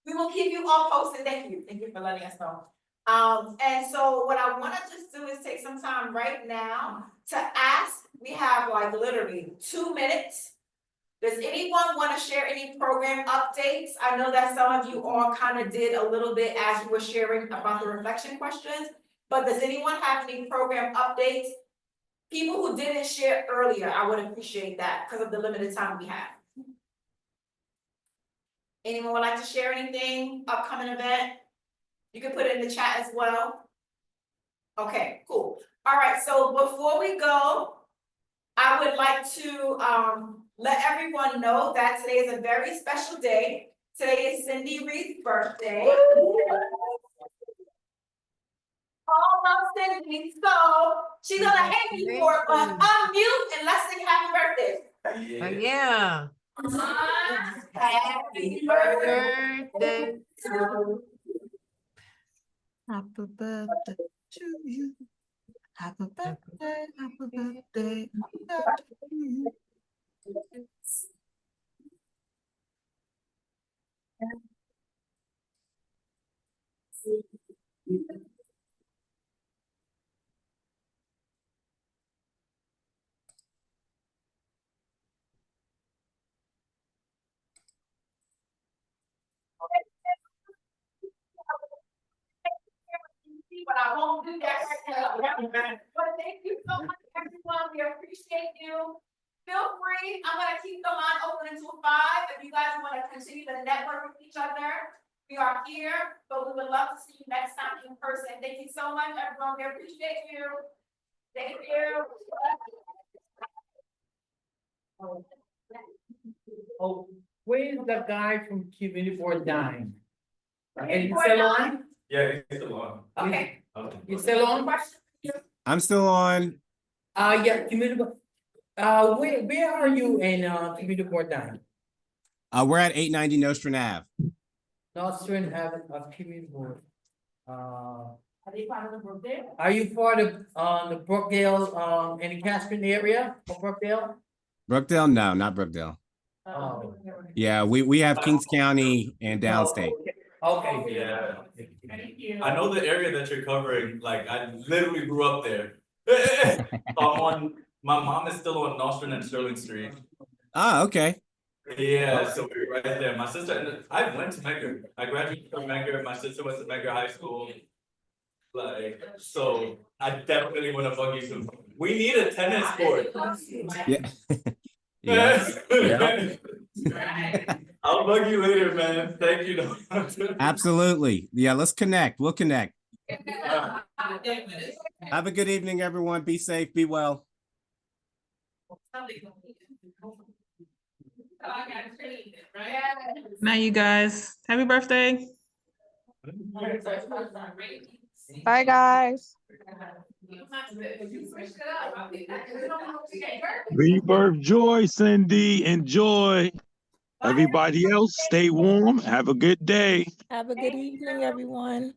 We will keep you all posted. Thank you. Thank you for letting us know. And so what I want to just do is take some time right now to ask. We have like literally 2 minutes. Does anyone want to share any program updates? I know that some of you all kind of did a little bit as you were sharing about the reflection questions, but does anyone have any program updates? People who didn't share earlier, I would appreciate that because of the limited time we have. Anyone would like to share anything, upcoming event? You can put it in the chat as well. Okay, cool. All right, so before we go, I would like to let everyone know that today is a very special day. Today is Cindy Reed's birthday. Oh, Cindy, so she's gonna hate me for it, but unmute and let's sing happy birthday. Oh, yeah. Happy birthday Birthday. Happy birthday to you. Happy birthday, happy birthday to you. But I won't do that right now. But thank you so much, everyone. We appreciate you. Feel free. I'm gonna keep the line open until 5. If you guys want to continue to network with each other, we are here. But we would love to see you next time in person. Thank you so much, everyone. We appreciate you. Thank you. Oh, where's the guy from Community Board 9? And you still on? Yeah, it's still on. Okay. You still on? I'm still on. Yeah, Community Board. Where are you in Community Board 9? We're at 890 Nostrand Ave. Nostrand Ave of Community Board. Are they part of the Brookdale? Are you part of the Brookdale, in the Catherine area of Brookdale? Brookdale? No, not Brookdale. Oh. Yeah, we have Kings County and downstate. Okay. Yeah. Thank you. I know the area that you're covering, like, I literally grew up there. My mom is still on Nostrand and Sterling Street. Ah, okay. Yeah, so we're right there. My sister, and I went to Medgar. I graduated from Medgar. My sister went to Medgar High School. Like, so I definitely want to bug you too. We need a tennis court. Yeah. Yeah. I'll bug you later, man. Thank you. Absolutely. Yeah, let's connect. We'll connect. Have a good evening, everyone. Be safe, be well. Night, you guys. Happy birthday. Bye, guys. Rebirth joy, Cindy. Enjoy. Everybody else, stay warm. Have a good day. Have a good evening, everyone.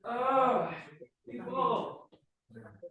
Oh.